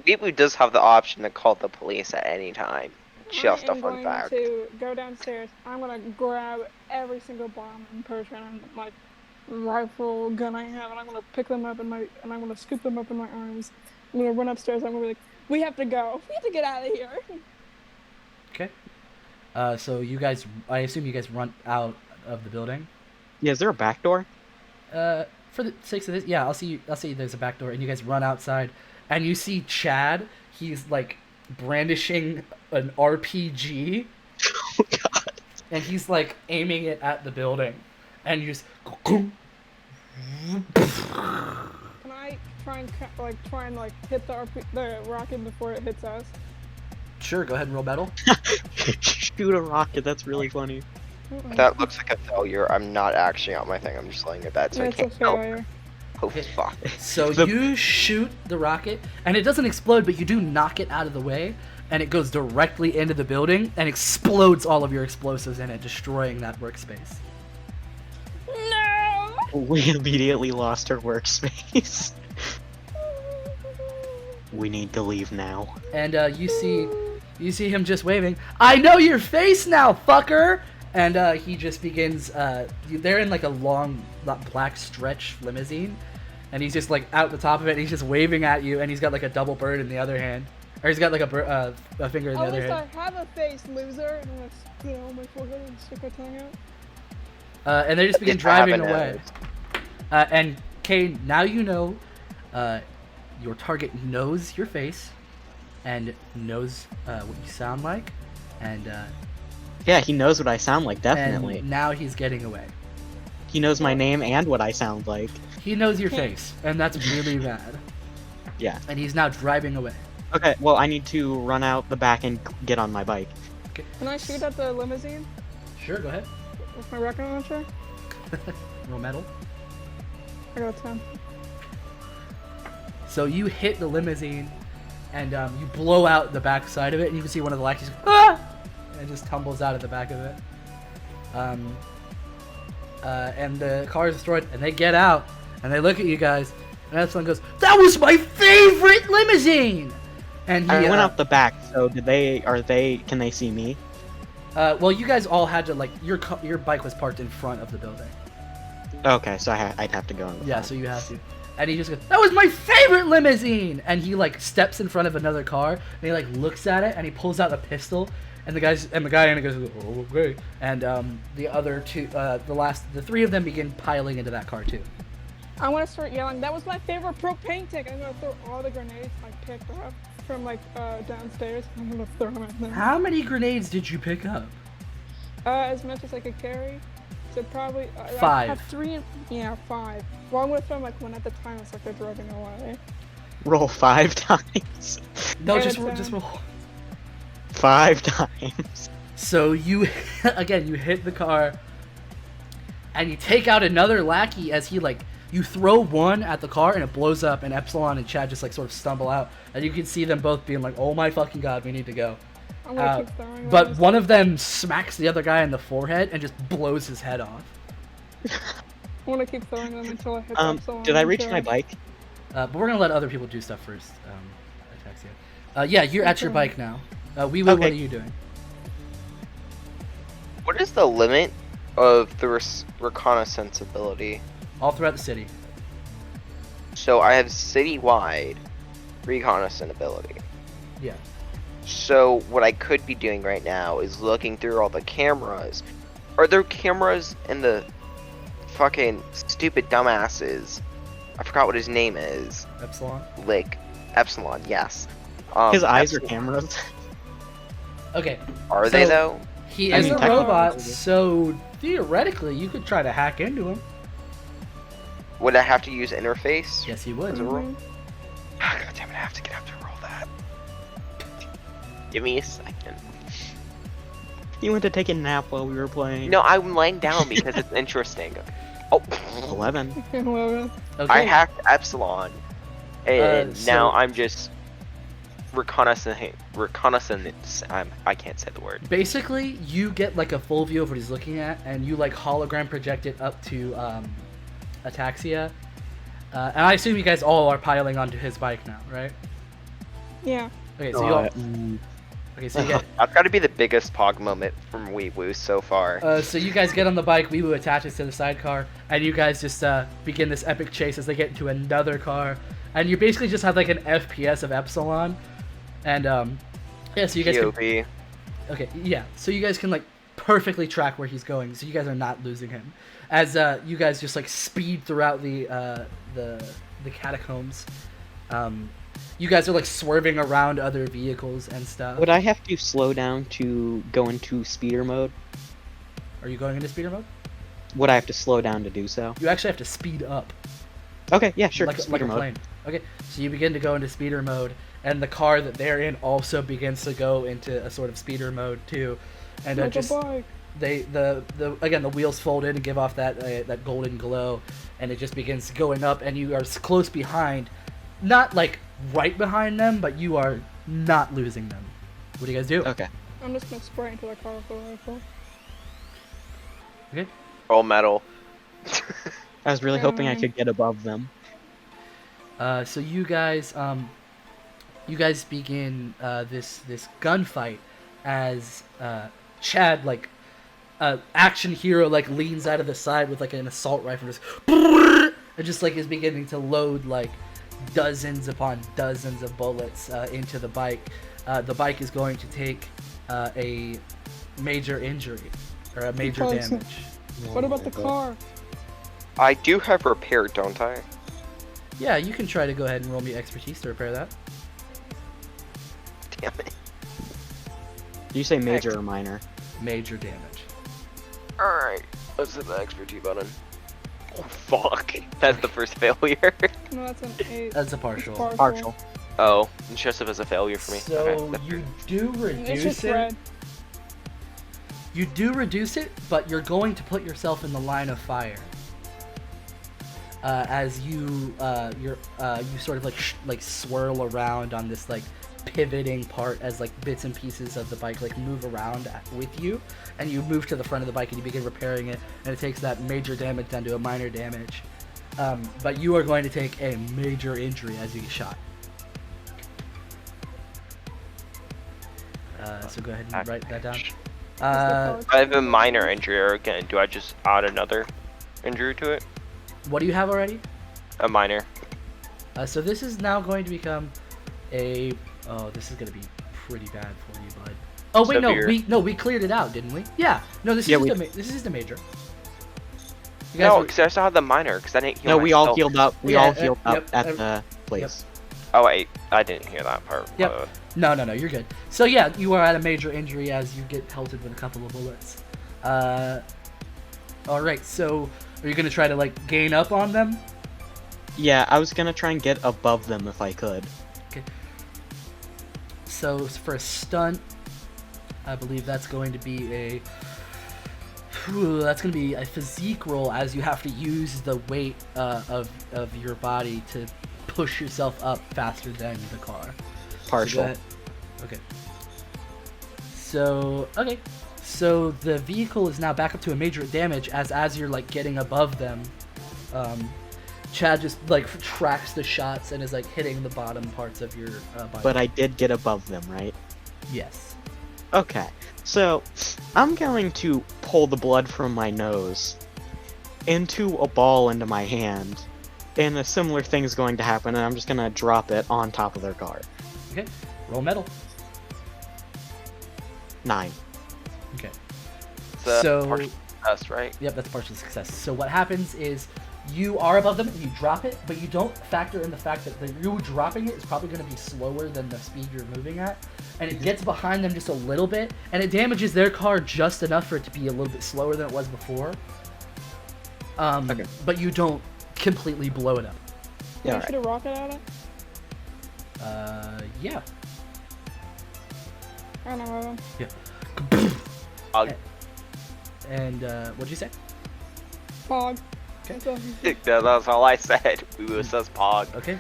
Weeboo does have the option to call the police at any time. Just I a am fun going fact. to go downstairs. I'm gonna grab every single bomb in person and like rifle gun I have, and I'm gonna pick them up and I'm gonna scoop them up in my arms. I'm gonna run upstairs. I'm gonna be like, "We have to go. We have to get out of here." Okay. So you guys, I assume you guys run out of the building. Yeah, is there a back door? For the sakes of this, yeah, I'll see there's a back door, and you guys run outside, and you see Chad. He's like brandishing an RPG, and he's like aiming it at the building, and you just. Can I try and hit the rocket before it hits us? Sure, go ahead and roll battle. Shoot a rocket. That's really funny. That looks like a failure. I'm not actually on my thing. I'm just laying it bad, so Yeah, I it's a can't. Oh, failure. fuck. So The- you shoot the rocket, and it doesn't explode, but you do knock it out of the way, and it goes directly into the building and explodes all of your explosives in it, destroying that workspace. No! We immediately lost our workspace. We need to leave now. And you see him just waving. I know your face now, fucker. And he just begins. They're in like a long black stretch limousine, and he's just like out the top of it. And he's just waving at you, and he's got like a double bird in the other hand, or he's got like a finger in the At other least hand. I have a face, loser. And I'm gonna, on my forehead and stick my tongue out. And they just begin Just have driving an away. And Kane, now you know your target knows your face and knows what you sound like, and Yeah, he knows what I sound like, definitely. and now he's getting away. He knows my name and what I sound like. He knows your face, and that's really bad. Yeah. And he's now driving away. Okay, well, I need to run out the back and get on my bike. Can I shoot at the limousine Sure, go ahead. with my rocket launcher? Roll metal. I got a 10. So you hit the limousine, and you blow out the back side of it, and you can see one of the lackeys, ah! And just tumbles out of the back of it. And the car is destroyed, and they get out, and they look at you guys, and Epsilon goes, "That was my favorite limousine!" And he, I went out the back, so can they see me? well, you guys all had to, like, your bike was parked in front of the building. Okay, so I'd have to go in the Yeah, front. so you have to. And he just goes, "That was my favorite limousine!" And he like steps in front of another car, and he like looks at it, and he pulls out a pistol, and the guy in it goes, "Oh, okay." And the other two, the three of them begin piling into that car too. I want to start yelling, "That was my favorite propane tank!" I'm gonna throw all the grenades I picked up from downstairs. I'm gonna throw them at them. How many grenades did you pick up? As much as I could carry. So probably I 5. have 3. Yeah, 5. Well, I'm gonna throw like one at the time. It's like they're driving away. Roll 5 times. No, Yeah, just that's roll. 5 times. So you, again, you hit the car, and you take out another lackey as he like, you throw one at the car and it blows up, and Epsilon and Chad just like sort of stumble out, and you can see them both being like, "Oh my fucking god, we need to go." I'm gonna keep throwing them. But one of them smacks the other guy in the forehead and just blows his head off. I want to keep throwing them until I hit someone. Did I reach my bike? But we're gonna let other people do stuff first. Ataxia. Yeah, you're at your Okay. bike now. We will. Okay. What are you doing? What is the limit of the reconnaissance ability? All throughout the city. So I have citywide reconnaissance ability. Yeah. So what I could be doing right now is looking through all the cameras. Are there cameras in the fucking stupid dumbasses? I forgot what his name is. Epsilon. Like Epsilon, yes. His eyes are Epsilon- cameras. Okay. Are they So- though? He I is mean, a technically- robot, so theoretically you could try to hack into him. Would I have to use interface? Yes, you would. As a roll? Mhm. Ah, God damn it! I have to roll that. Give me a second. He went to take a nap while we were playing. No, I'm laying down because it's interesting. Oh, 11. Well, Okay. I hacked Epsilon, and so- now I'm just reconnaissance. I can't say the word. Basically, you get like a full view of what he's looking at, and you like hologram project it up to Ataxia. And I assume you guys all are piling onto his bike now, right? yeah. Okay, so you all. Okay, so you get. That's got to be the biggest Pog moment from Wee Woo so far. So you guys get on the bike, Weewu attaches to the sidecar, and you guys just begin this epic chase as they get into another car, and you basically just have like an FPS of Epsilon, and yeah, so you guys can, POV. okay, yeah, so you guys can like perfectly track where he's going, so you guys are not losing him, as you guys just like speed throughout the catacombs. You guys are like swerving around other vehicles and stuff. Would I have to slow down to go into speeder mode? Are you going into speeder mode? Would I have to slow down to do so? You actually have to speed up. Okay, yeah, sure. Like Speeder a mode. plane. Okay, so you begin to go into speeder mode, and the car that they're in also begins to go into a sort of speeder mode too, and Like just a bike. the wheels fold in and give off that golden glow, and it just begins going up, and you are close behind, not like right behind them, but you are not losing them. What do you guys do? Okay. I'm just gonna spray into the car with a rifle. Okay. All metal. I was really hoping I could get above them. So you guys begin this gunfight as Chad, like action hero, like leans out of the side with like an assault rifle, just like is beginning to load like dozens upon dozens of bullets into the bike. The bike is going to take a major injury or a major Probably damage. What about the car? I do have repair, don't I? Yeah, you can try to go ahead and roll me expertise to repair that. Damn it. Do you say major or minor? Major damage. Alright, let's hit the expertise button. Oh, fuck. That's the first failure. No, that's an 8. That's a partial. Partial. Oh, it's just as a failure for me. So Okay, you do It's reduce just it. red. You do reduce it, but you're going to put yourself in the line of fire. As you you sort of like swirl around on this like pivoting part as like bits and pieces of the bike like move around with you, and you move to the front of the bike and you begin repairing it, and it takes that major damage down to a minor damage. But you are going to take a major injury as you get shot. So go ahead and write that down. I have a minor injury, or again, do I just add another injury to it? What do you have already? A minor. So this is now going to become a. Oh, this is going to be pretty bad for you, bud. Oh wait, Severe. we cleared it out, didn't we? Yeah. No, this Yeah, is we- this is the major. You guys No, were- because I still have the minor, because I didn't heal No, we all myself. healed up. We Yeah, all healed up yep, at the place. Oh wait, I didn't hear that part. Yep. No, you're good. So yeah, you are at a major injury as you get pelted with a couple of bullets. All right. So are you gonna try to like gain up on them? Yeah, I was gonna try and get above them if I could. So for a stunt, I believe that's going to be a. That's going to be a physique roll, as you have to use the weight of your body to push yourself up faster than the car. Partial. Okay. So the vehicle is now back up to a major damage as you're like getting above them. Chad just like tracks the shots and is like hitting the bottom parts of your body. But I did get above them, right? Yes. Okay. So, I'm going to pull the blood from my nose into a ball into my hand, and a similar thing's going to happen, and I'm just gonna drop it on top of their car. Okay. Roll metal. 9. Okay. It's a So- partial success, right? Yep, that's partial success. So what happens is you are above them and you drop it, but you don't factor in the fact that you dropping it is probably going to be slower than the speed you're moving at, and it gets behind them just a little bit, and it damages their car just enough for it to be a little bit slower than it was before. Okay. But you don't completely blow it up. Can Yeah, I shoot a rocket at it? Yeah. I don't know. And what'd you say? Pog. Okay. That's all I said. We was just pog. Okay.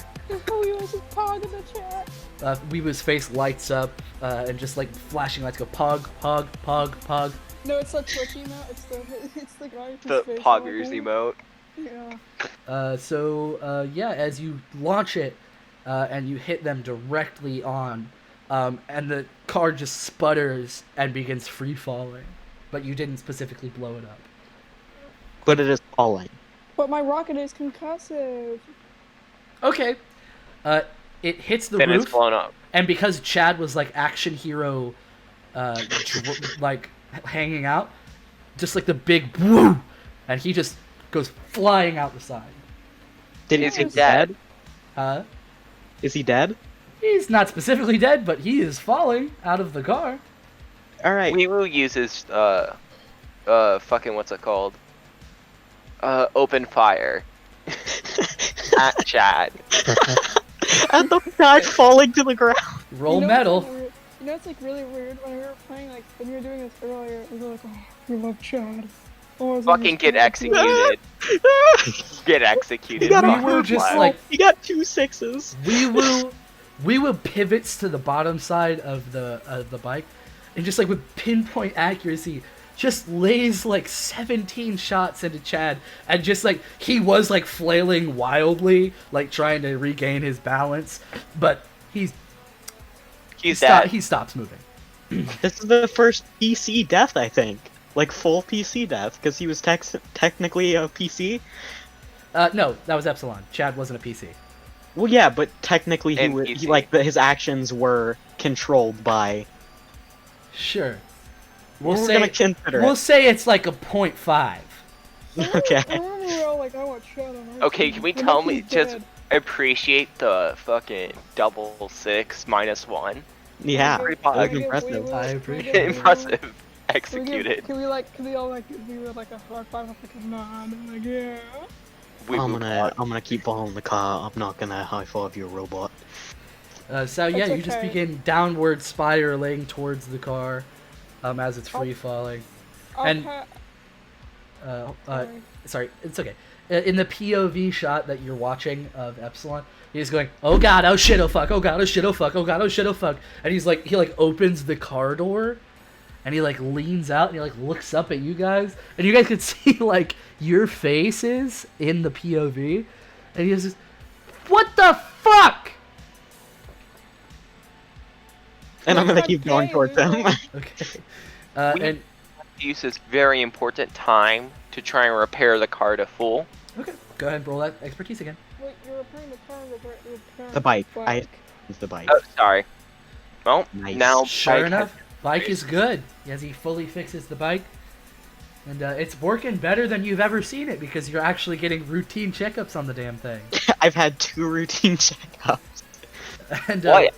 Oh, you also Pog in the chat. Weebu's face lights up, and just like flashing lights go pog, pog, pog, pog. No, it's like twitchy now. It's the guy with his The face poggers walking. emote. Yeah. Yeah, as you launch it, and you hit them directly on, and the car just sputters and begins free falling, but you didn't specifically blow it up. But it is falling. But my rocket is concussive. Okay. It hits the Then roof, it's blown up. and because Chad was like action hero, like hanging out, just like the big woo, and he just goes flying out the side. Is he Yes. dead? Is he dead? He's not specifically dead, but he is falling out of the car. Alright. Weewoo uses fucking what's it called? Open fire at Chad. At the guy falling to the ground. Roll You know metal. what's weird? You know, it's like really weird when we were playing, like when you were doing this earlier. We were like, oh, we love Chad. Oh, it's Fucking get executed. Get executed. He got We a were hurt just flag. like- He got 2 6s. We will pivots to the bottom side of the bike, and just like with pinpoint accuracy, just lays like 17 shots into Chad, and just like he was like flailing wildly, like trying to regain his balance, but He's dead. he stops moving. This is the first PC death, I think. Like full PC death, because he was technically a PC. No, that was Epsilon. Chad wasn't a PC. Well, yeah, but technically he And was PC. his actions were controlled by. Sure. We're gonna consider We'll it. say it's like a 0.5. Okay. I remember we were all like, I want Chad on our Okay, team. can we And tell then me he's just dead. appreciate the fucking double 6 minus 1? Yeah, Pretty that was Can we impressive. I appreciate it. Impressive. Executed. Can we all like give you like a high five? Like a nod, and like yeah. We I'm move gonna on. keep following the car. I'm not gonna high five your robot. So yeah, It's you just okay. begin downward spiraling towards the car, as it's free falling. I'll And- sorry. Sorry, it's okay. In the POV shot that you're watching of Epsilon, he's going, "Oh god, oh shit, oh fuck, oh god, oh shit, oh fuck, oh god, oh shit, oh fuck," and he opens the car door, and he like leans out and he like looks up at you guys, and you guys can see like your faces in the POV, and he just, "What the fuck?" And I'm gonna That's keep going okay, towards we them. will. Okay. We- And Use this very important time to try and repair the car to full. okay, go ahead and roll that expertise again. Wait, you're repairing the car. You're repairing The bike. bike. The bike. Oh, sorry. Well, Nice. now Sure bike enough, has- bike is good as he fully fixes the bike, and it's working better than you've ever seen it because you're actually getting routine checkups on the damn thing. I've had 2 routine checkups. And What?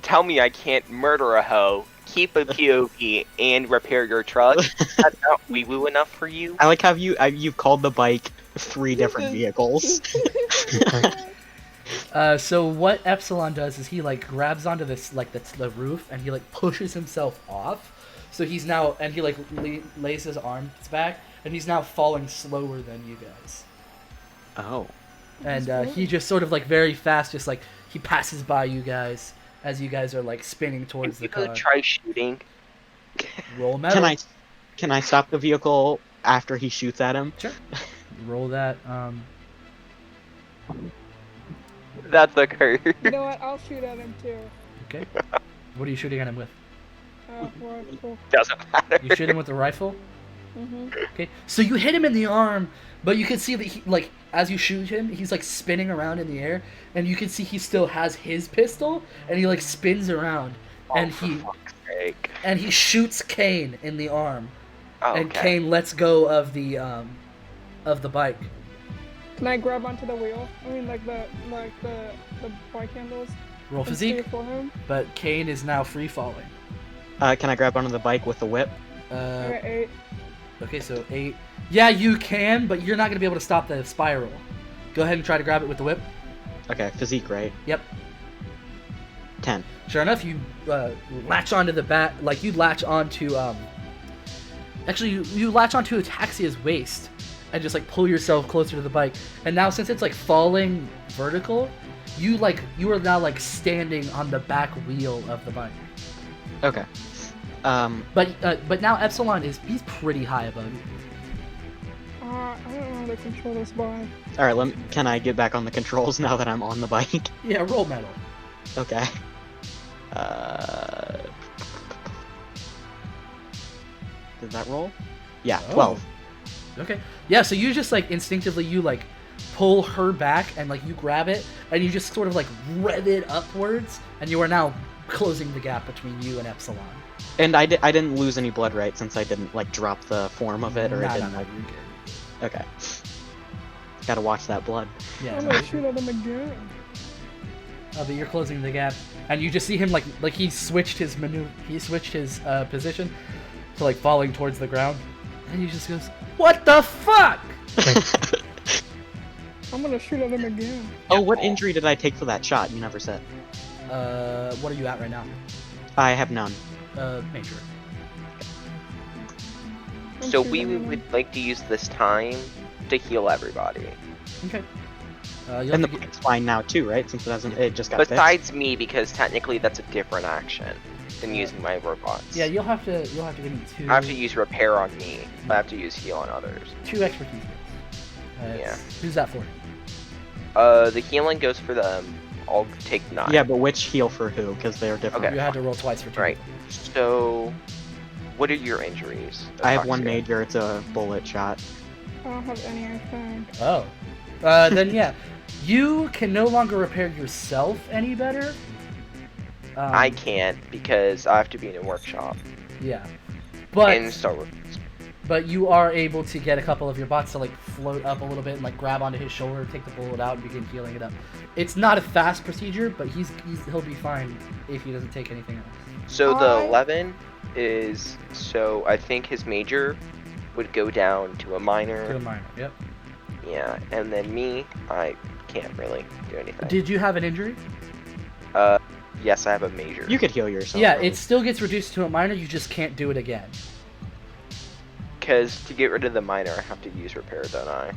Tell me I can't murder a hoe, keep a POV, and repair your truck? That's not wee-woo enough for you? I like how you've called the bike 3 different vehicles. so what Epsilon does is he like grabs onto this like the roof and he like pushes himself off. So he's now and he like lays his arms back and he's now falling slower than you guys. Oh. And he just sort of like very fast, just like he passes by you guys as you guys are like spinning towards Can the you car. try shooting? Roll metal. Can I stop the vehicle after he shoots at him? Sure. Roll that. That's a curse. You know what? I'll shoot at him too. Okay. What are you shooting at him with? Rifle. Doesn't matter. You shoot him with a rifle. Mhm. Okay. So you hit him in the arm, but you can see that he, like as you shoot him, he's like spinning around in the air, and you can see he still has his pistol, and he like spins around, and for fuck's sake. he shoots Kane in the arm, Oh, and okay. Kane lets go of the bike. Can I grab onto the wheel? I mean, like the bike handles. Roll and steer physique, for him. but Kane is now free falling. Can I grab onto the bike with the whip? I got 8. Okay, so 8. Yeah, you can, but you're not gonna be able to stop the spiral. Go ahead and try to grab it with the whip. Okay, physique, right? Yep. 10. Sure enough, you latch onto the back, like you latch onto, actually you latch onto Ataxia's waist and just like pull yourself closer to the bike. And now since it's like falling vertical, you are now like standing on the back wheel of the bike. Okay. But now Epsilon he's pretty high above you. I don't know how to control this bike. All right. Can I get back on the controls now that I'm on the bike? Yeah, roll metal. Okay. Did that roll? Yeah, Oh. 12. Okay. Yeah, so you just like instinctively you like pull her back and like you grab it and you just sort of like rev it upwards and you are now closing the gap between you and Epsilon. And I didn't lose any blood, right? Since I didn't like drop the form of it, or Nah, it didn't. nah, you're good. Okay. Gotta watch that blood. Yeah. I'm no, gonna shoot at him again. but you're closing the gap and you just see him like he switched his position to like falling towards the ground And he just goes, "What the fuck?" I'm gonna shoot at him again. Oh, what injury did I take for that shot? You never said. What are you at right now? I have none. Major. I'm So shooting we at him. would like to use this time to heal everybody. Okay. You'll And have the to get, bike's fine now too, right? Since it just got fixed. Besides me, because technically that's a different action than using my robots. yeah, you'll have to give me two. I have to use repair on me, but I have to use heal on others. 2 expertise points. Yeah. Who's that for? The healing goes for them. I'll take 9. Yeah, but which heal for who? Because they're different. Okay. You had to roll twice for 2. Right. So, what are your injuries? I have one Ataxia? major. It's a bullet shot. I don't have any, I think. Oh. Then yeah, you can no longer repair yourself any better. I can't because I have to be in a workshop. Yeah. But And so, But you are able to get a couple of your bots to like float up a little bit and like grab onto his shoulder, take the bullet out, and begin healing it up. It's not a fast procedure, but he'll be fine if he doesn't take anything else. so the I- 11 is, so I think his major would go down to a minor. To a minor. Yep. Yeah, and then me, I can't really do anything. Did you have an injury? Yes, I have a major. You could heal yourself. Yeah, really. it still gets reduced to a minor. You just can't do it again. Because to get rid of the minor, I have to use repair, don't I?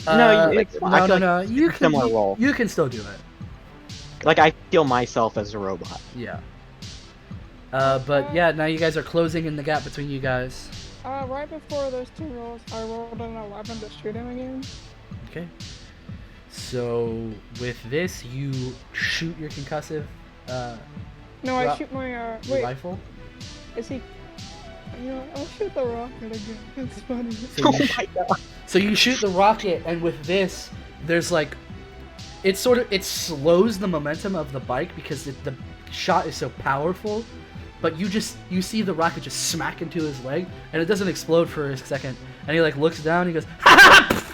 No, like, it's, I feel like You it's a similar role. You can still do it. Like I heal myself as a robot. Yeah. But yeah, now you guys are closing in the gap between you guys. Right before those 2 rolls, I rolled an 11 to shoot him again. Okay. So with this, you shoot your concussive No, I Ro- shoot my, your wait, rifle. is he... You know, I'll shoot the rocket again. It's funny. So you, so you shoot the rocket, and with this, there's like, it slows the momentum of the bike because the shot is so powerful. But you see the rocket just smack into his leg, and it doesn't explode for a second. And he like looks down, and he goes, "Ha ha!"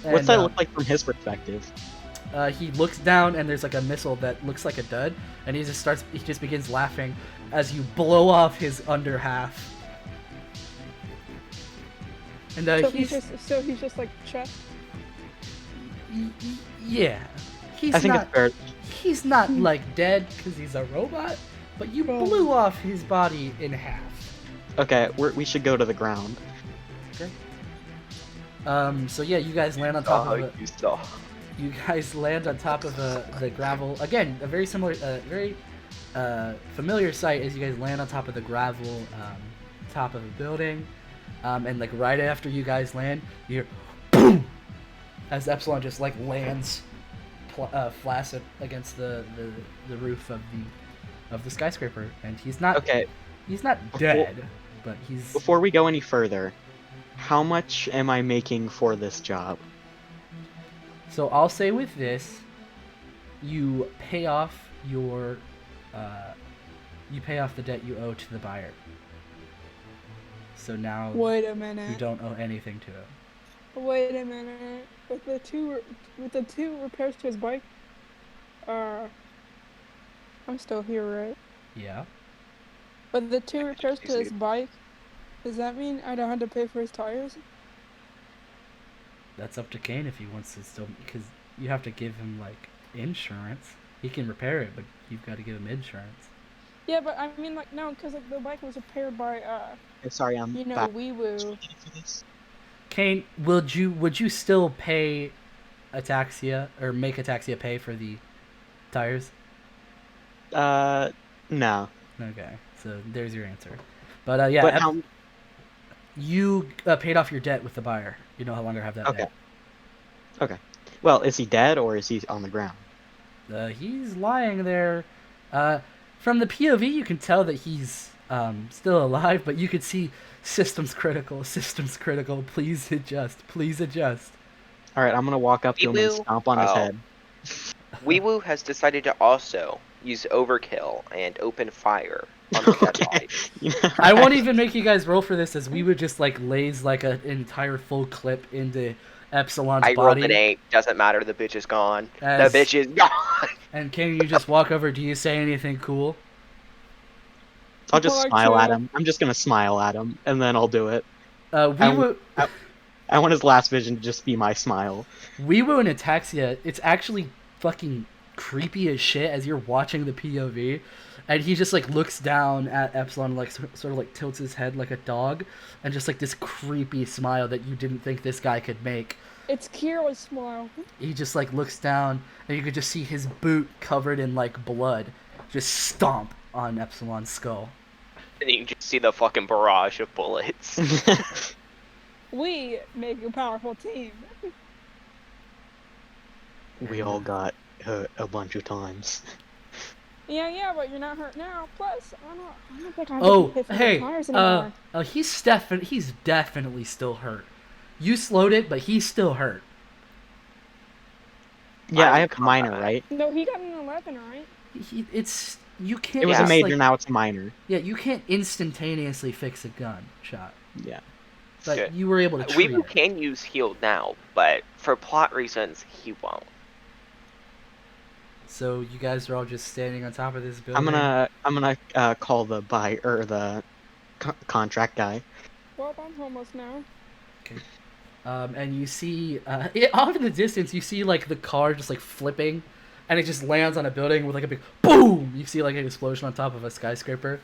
What's And, that look like from his perspective? He looks down, and there's like a missile that looks like a dud, and he just begins laughing as you blow off his under half. And So he's he's just like chest. yeah, he's I think not it's fair. he's not like dead because he's a robot, but you Bro. blew off his body in half. Okay, we should go to the ground. So yeah, you guys land on top of it. You saw. You guys land on top of the gravel. Again, a very similar, very familiar sight as you guys land on top of the gravel, top of a building. And like right after you guys land, you hear boom as Epsilon just like lands flaccid against the roof of the skyscraper, and he's not Okay, dead, but he's before we go any further, how much am I making for this job? So I'll say with this, you pay off your, you pay off the debt you owe to the buyer. So now Wait a you minute. don't owe anything to him. Wait a minute. With the two repairs to his bike, I'm still here, right? Yeah. But the 2 repairs to his bike, does that mean I don't have to pay for his tires? That's up to Kane if he wants to still, because you have to give him like insurance. He can repair it, but you've got to give him insurance. Yeah, but I mean, like, no, because like, the bike was repaired by, Sorry, I'm you know, back. Wee-Woo. For this. Kane, would you still pay Ataxia or make Ataxia pay for the tires? No. Okay, so there's your answer. But yeah, But how? you paid off your debt with the buyer. You no longer have that Okay. debt. Okay. Well, is he dead or is he on the ground? He's lying there. From the POV, you can tell that he's still alive, but you could see systems critical, please adjust, please adjust. All right, I'm gonna walk up to him and Wee-woo. stomp on his Oh. head. Weewoo has decided to also use overkill and open fire on the dead body. I won't even make you guys roll for this, as we would just like laze like an entire full clip into Epsilon's I rolled body. an 8. Doesn't matter. The bitch is gone. As- The bitch is gone. And can you just walk over? Do you say anything cool? I'll just Like smile at to- him. I'm just gonna smile at him, and then I'll do it. We will. I want his last vision to just be my smile. Weewu and Ataxia, it's actually fucking creepy as shit as you're watching the POV, and he just like looks down at Epsilon, like sort of like tilts his head like a dog, and just like this creepy smile that you didn't think this guy could make. It's Kira's smile. He just like looks down, and you could just see his boot covered in like blood, just stomp on Epsilon's skull. And you can just see the fucking barrage of bullets. We make a powerful team. We all got hurt a bunch of times. Yeah, but you're not hurt now. Plus, I don't think I have Oh, to hit from hey, the tires anymore. he's definitely still hurt. You slowed it, but he's still hurt. Yeah, I I'm have minor, combat. right? No, he got an 11, right? You can't. It was a just, major, like, now it's a minor. Yeah, you can't instantaneously fix a gun shot, Yeah. but Good. you were able to treat Weewu it. can use healed now, but for plot reasons, he won't. So you guys are all just standing on top of this building. I'm gonna call the the contract guy. Well, I'm homeless now. And you see, off in the distance, you see like the car just like flipping, and it just lands on a building with like a big boom. You see like an explosion on top of a skyscraper.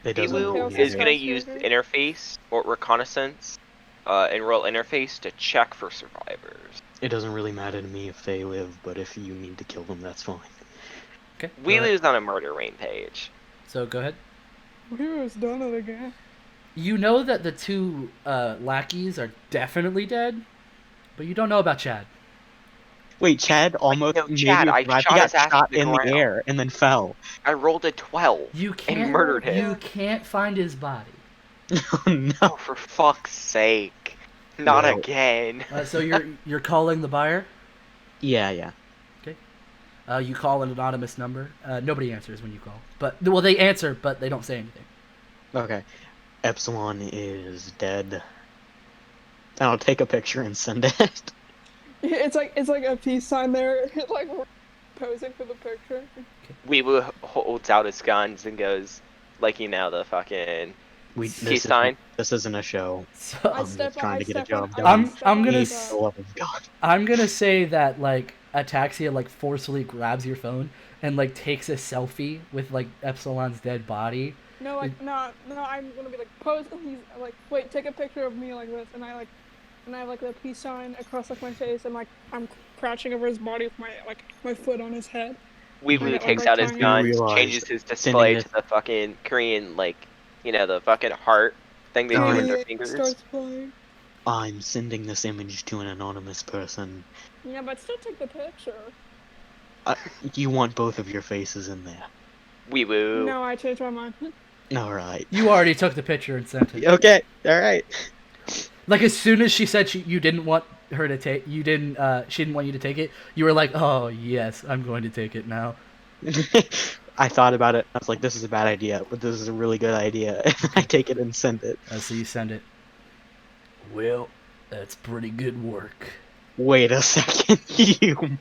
It doesn't. Weewu Kills is the going to use the skyscraper. interface or reconnaissance and roll interface to check for survivors. It doesn't really matter to me if they live, but if you need to kill them, that's fine. Okay. go ahead. Weewu's on a murder rampage. So go ahead. Who's done it again? You know that the two lackeys are definitely dead, but you don't know about Chad. Wait, Chad almost no, made Chad, you I survive. shot He got his ass shot to the in the ground. air and then fell. I rolled a 12 You can't and murdered him. You can't find his body. Oh no. Oh, for fuck's sake. Not No. again. So you're calling the buyer. Yeah. You call an anonymous number. Nobody answers when you call, but well, they answer, but they don't say anything. Okay. Epsilon is dead. And I'll take a picture and send it. It's like a peace sign there, like we're posing for the picture. Weewu holds out his guns and goes, like, you know, the fucking peace sign. This isn't a show. So I'm just trying to get a job done. I'm gonna Please, for the love of God. I'm gonna say that like Ataxia like forcefully grabs your phone and like takes a selfie with like Epsilon's dead body. No, like no, I'm gonna be like pose. He's like, wait, take a picture of me like this, and I have like the peace sign across like my face, and like I'm crouching over his body with my foot on his head. Weewu Yeah, takes like out his tiny- gun, realize changes his sending display this- to the fucking Korean, like, you know, the fucking heart thing they do with their fingers. Starts playing. I'm sending this image to an anonymous person. Yeah, but still take the picture. You want both of your faces in there. Weewu. No, I changed my mind. Alright. You already took the picture and sent it. Okay, alright. Like as soon as she said you didn't want her to take, she didn't want you to take it. You were like, oh yes, I'm going to take it now. I thought about it. I was like, this is a bad idea, but this is a really good idea. And I take it and send it. So you send it. Well, that's pretty good work. Wait a second. You.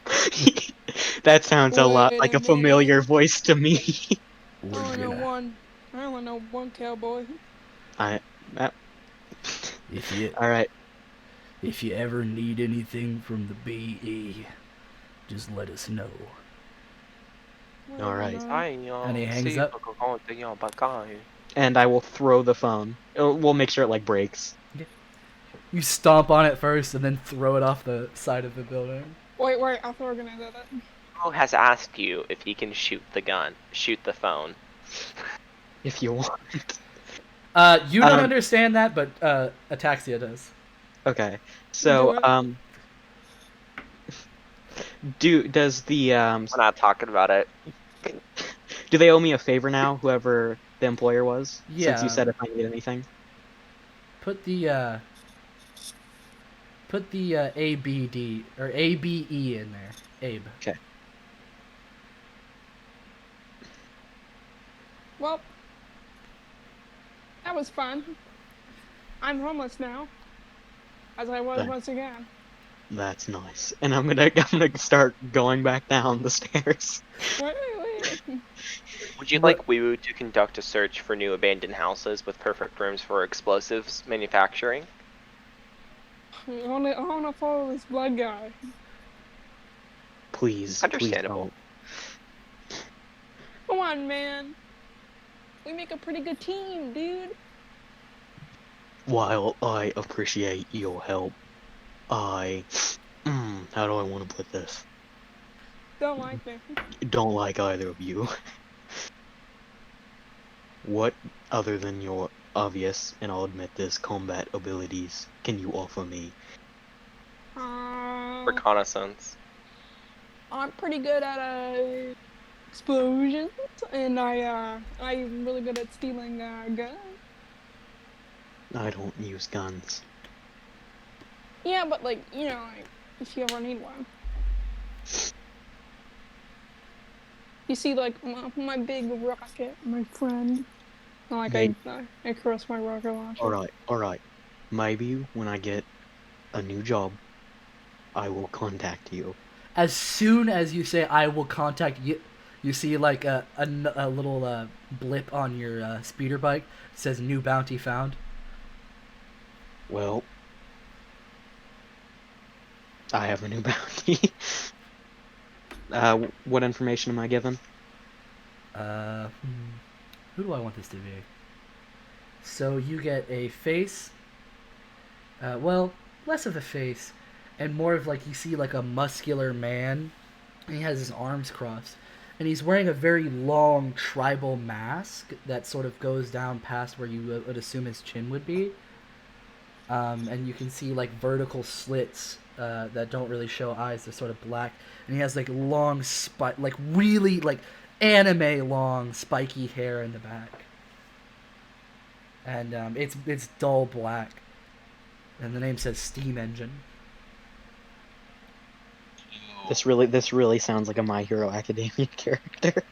That sounds a lot Wait like a a familiar minute. voice to me. We're I gonna, only know one cowboy. Alright. if you ever need anything from the BE, just let us know. Alright. And he hangs up. And I will throw the phone. We'll make sure it like breaks. You stomp on it first and then throw it off the side of the building. Wait, I thought we were gonna do that. Who has asked you if he can shoot the phone? If you want. You don't understand that, but Ataxia does. Okay. Do So, it. does the We're not talking about it. do they owe me a favor now, whoever the employer was? Yeah. Since you said if I need anything. Put the ABD or ABE in there. Abe. Well, that was fun. I'm homeless now, as I was Thanks. once again. That's nice. And I'm gonna start going back down the stairs. Wait. Would you What- like Wee to conduct a search for new abandoned houses with perfect rooms for explosives manufacturing? I wanna follow this blood guy. Please Understandable. don't. Come on, man. We make a pretty good team, dude. While I appreciate your help, how do I want to put this? Don't like me. Don't like either of you. What, other than your obvious, and I'll admit this, combat abilities, can you offer me? Reconnaissance. I'm pretty good at explosions, and I'm really good at stealing guns. I don't use guns. Yeah, but like like, if you ever need one. You see, like my big rocket, my friend. Like Hey. I cross my rocket launcher. Alright. Maybe when I get a new job, I will contact you. As soon as you say I will contact you, you see like a little blip on your speeder bike. It says new bounty found. Well, I have a new bounty. What information am I given? Uh, who do I want this to be? So you get a face. Well, less of a face, and more of like you see like a muscular man. And he has his arms crossed, and he's wearing a very long tribal mask that sort of goes down past where you would assume his chin would be. And you can see like vertical slits that don't really show eyes; they're sort of black. And he has like long like really like anime long spiky hair in the back. And it's dull black, and the name says Steam Engine. This really sounds like a My Hero Academia character.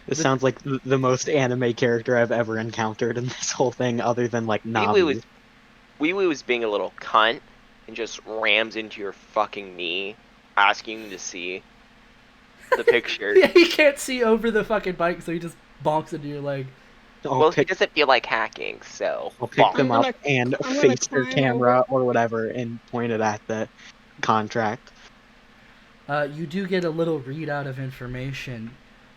This sounds like the most anime character I've ever encountered in this whole thing, other than like Navi. Wee Woo was being a little cunt and just rams into your fucking knee, asking you to see the picture. Yeah, he can't see over the fucking bike, so he just bonks into your leg. He doesn't feel like hacking, so. I'll pick them I'm up and gonna face their climb camera over. or whatever and point it at the contract. You do get a little readout of information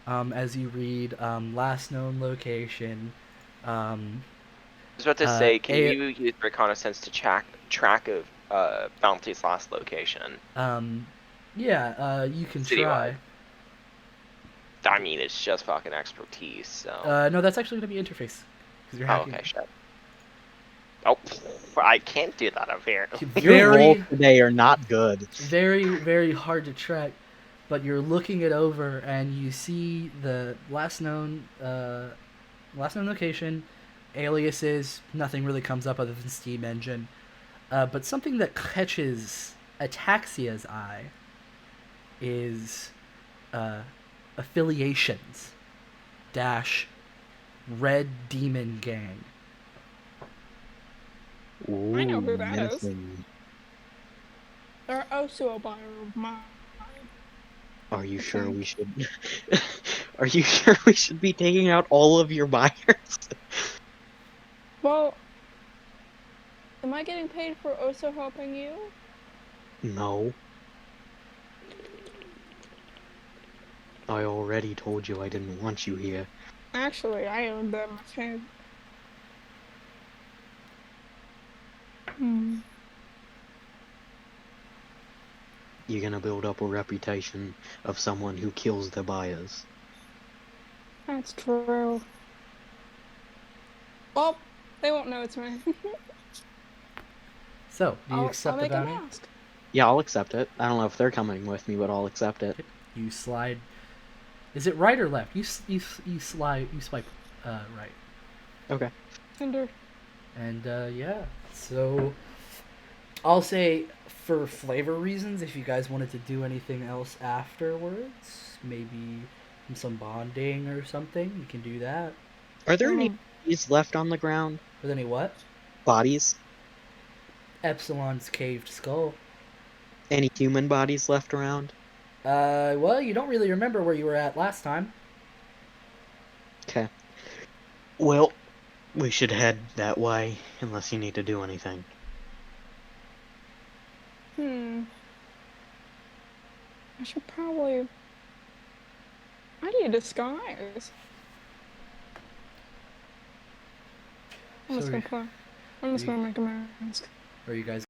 as you read last known location. I was about to say, can you use reconnaissance to track of Bounty's last location? Yeah, you can Citywide. try. I mean, it's just fucking expertise, so. No, that's actually going to be interface. 'Cause you're hacking. Okay, shit. Oh, I can't do that up here. Your rolls today are not good. Very, very hard to track, but you're looking it over and you see the last known location, aliases. Nothing really comes up other than Steam Engine, but something that catches Ataxia's eye is affiliations - Red Demon Gang. Ooh, I know who that is. menacing. They're also a buyer of mine. Are you sure we should? Are you sure we should be taking out all of your buyers? Well, am I getting paid for also helping you? No. I already told you I didn't want you here. Actually, I own them. You're gonna build up a reputation of someone who kills their buyers. That's true. Well, they won't know it's me. So, do you accept I'll the make a bounty? mask. Yeah, I'll accept it. I don't know if they're coming with me, but I'll accept it. You slide. Is it right or left? You slide. You swipe right. Okay. Tinder. And yeah, so I'll say for flavor reasons, if you guys wanted to do anything else afterwards, maybe some bonding or something, you can do that. Are there any bodies left on the ground? With any what? Bodies? Epsilon's caved skull. Any human bodies left around? Well, you don't really remember where you were at last time. Okay. Well, we should head that way, unless you need to do anything. I should probably. I need a disguise. I'm just Sorry. gonna put. I'm just gonna make a mask. Are you guys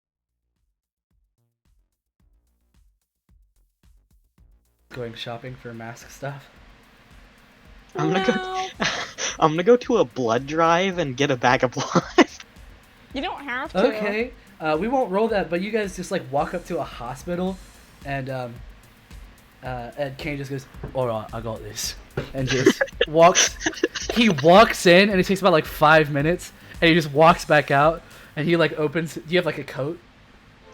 going shopping for mask stuff? I'm gonna No, go. I'm gonna go to a blood drive and get a bag of blood. you don't have to. Okay. We won't roll that, but you guys just like walk up to a hospital, and Kane just goes, "All right, I got this," and just walks. He walks in, and it takes about like 5 minutes, and he just walks back out, and he like opens. Do you have like a coat?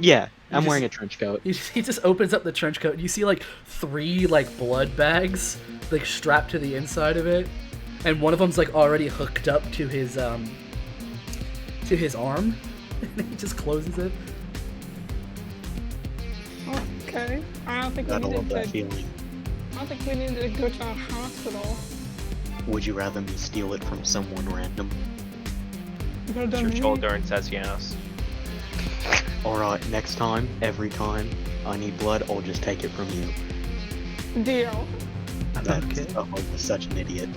Yeah, I'm just- wearing a trench coat. He just opens up the trench coat, and you see like 3 like blood bags like strapped to the inside of it, and one of them's like already hooked up to his arm, and he just closes it. Okay. I don't think we Gotta love needed that to. feeling. I don't think we needed to go to a hospital. Would you rather me steal it from someone random? You could have done Your me. shoulder and says yes. Alright, next time, every time I need blood, I'll just take it from you. Deal. That's Okay. oh, I'm such an idiot.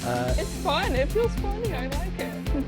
It's fun. It feels funny. I like it.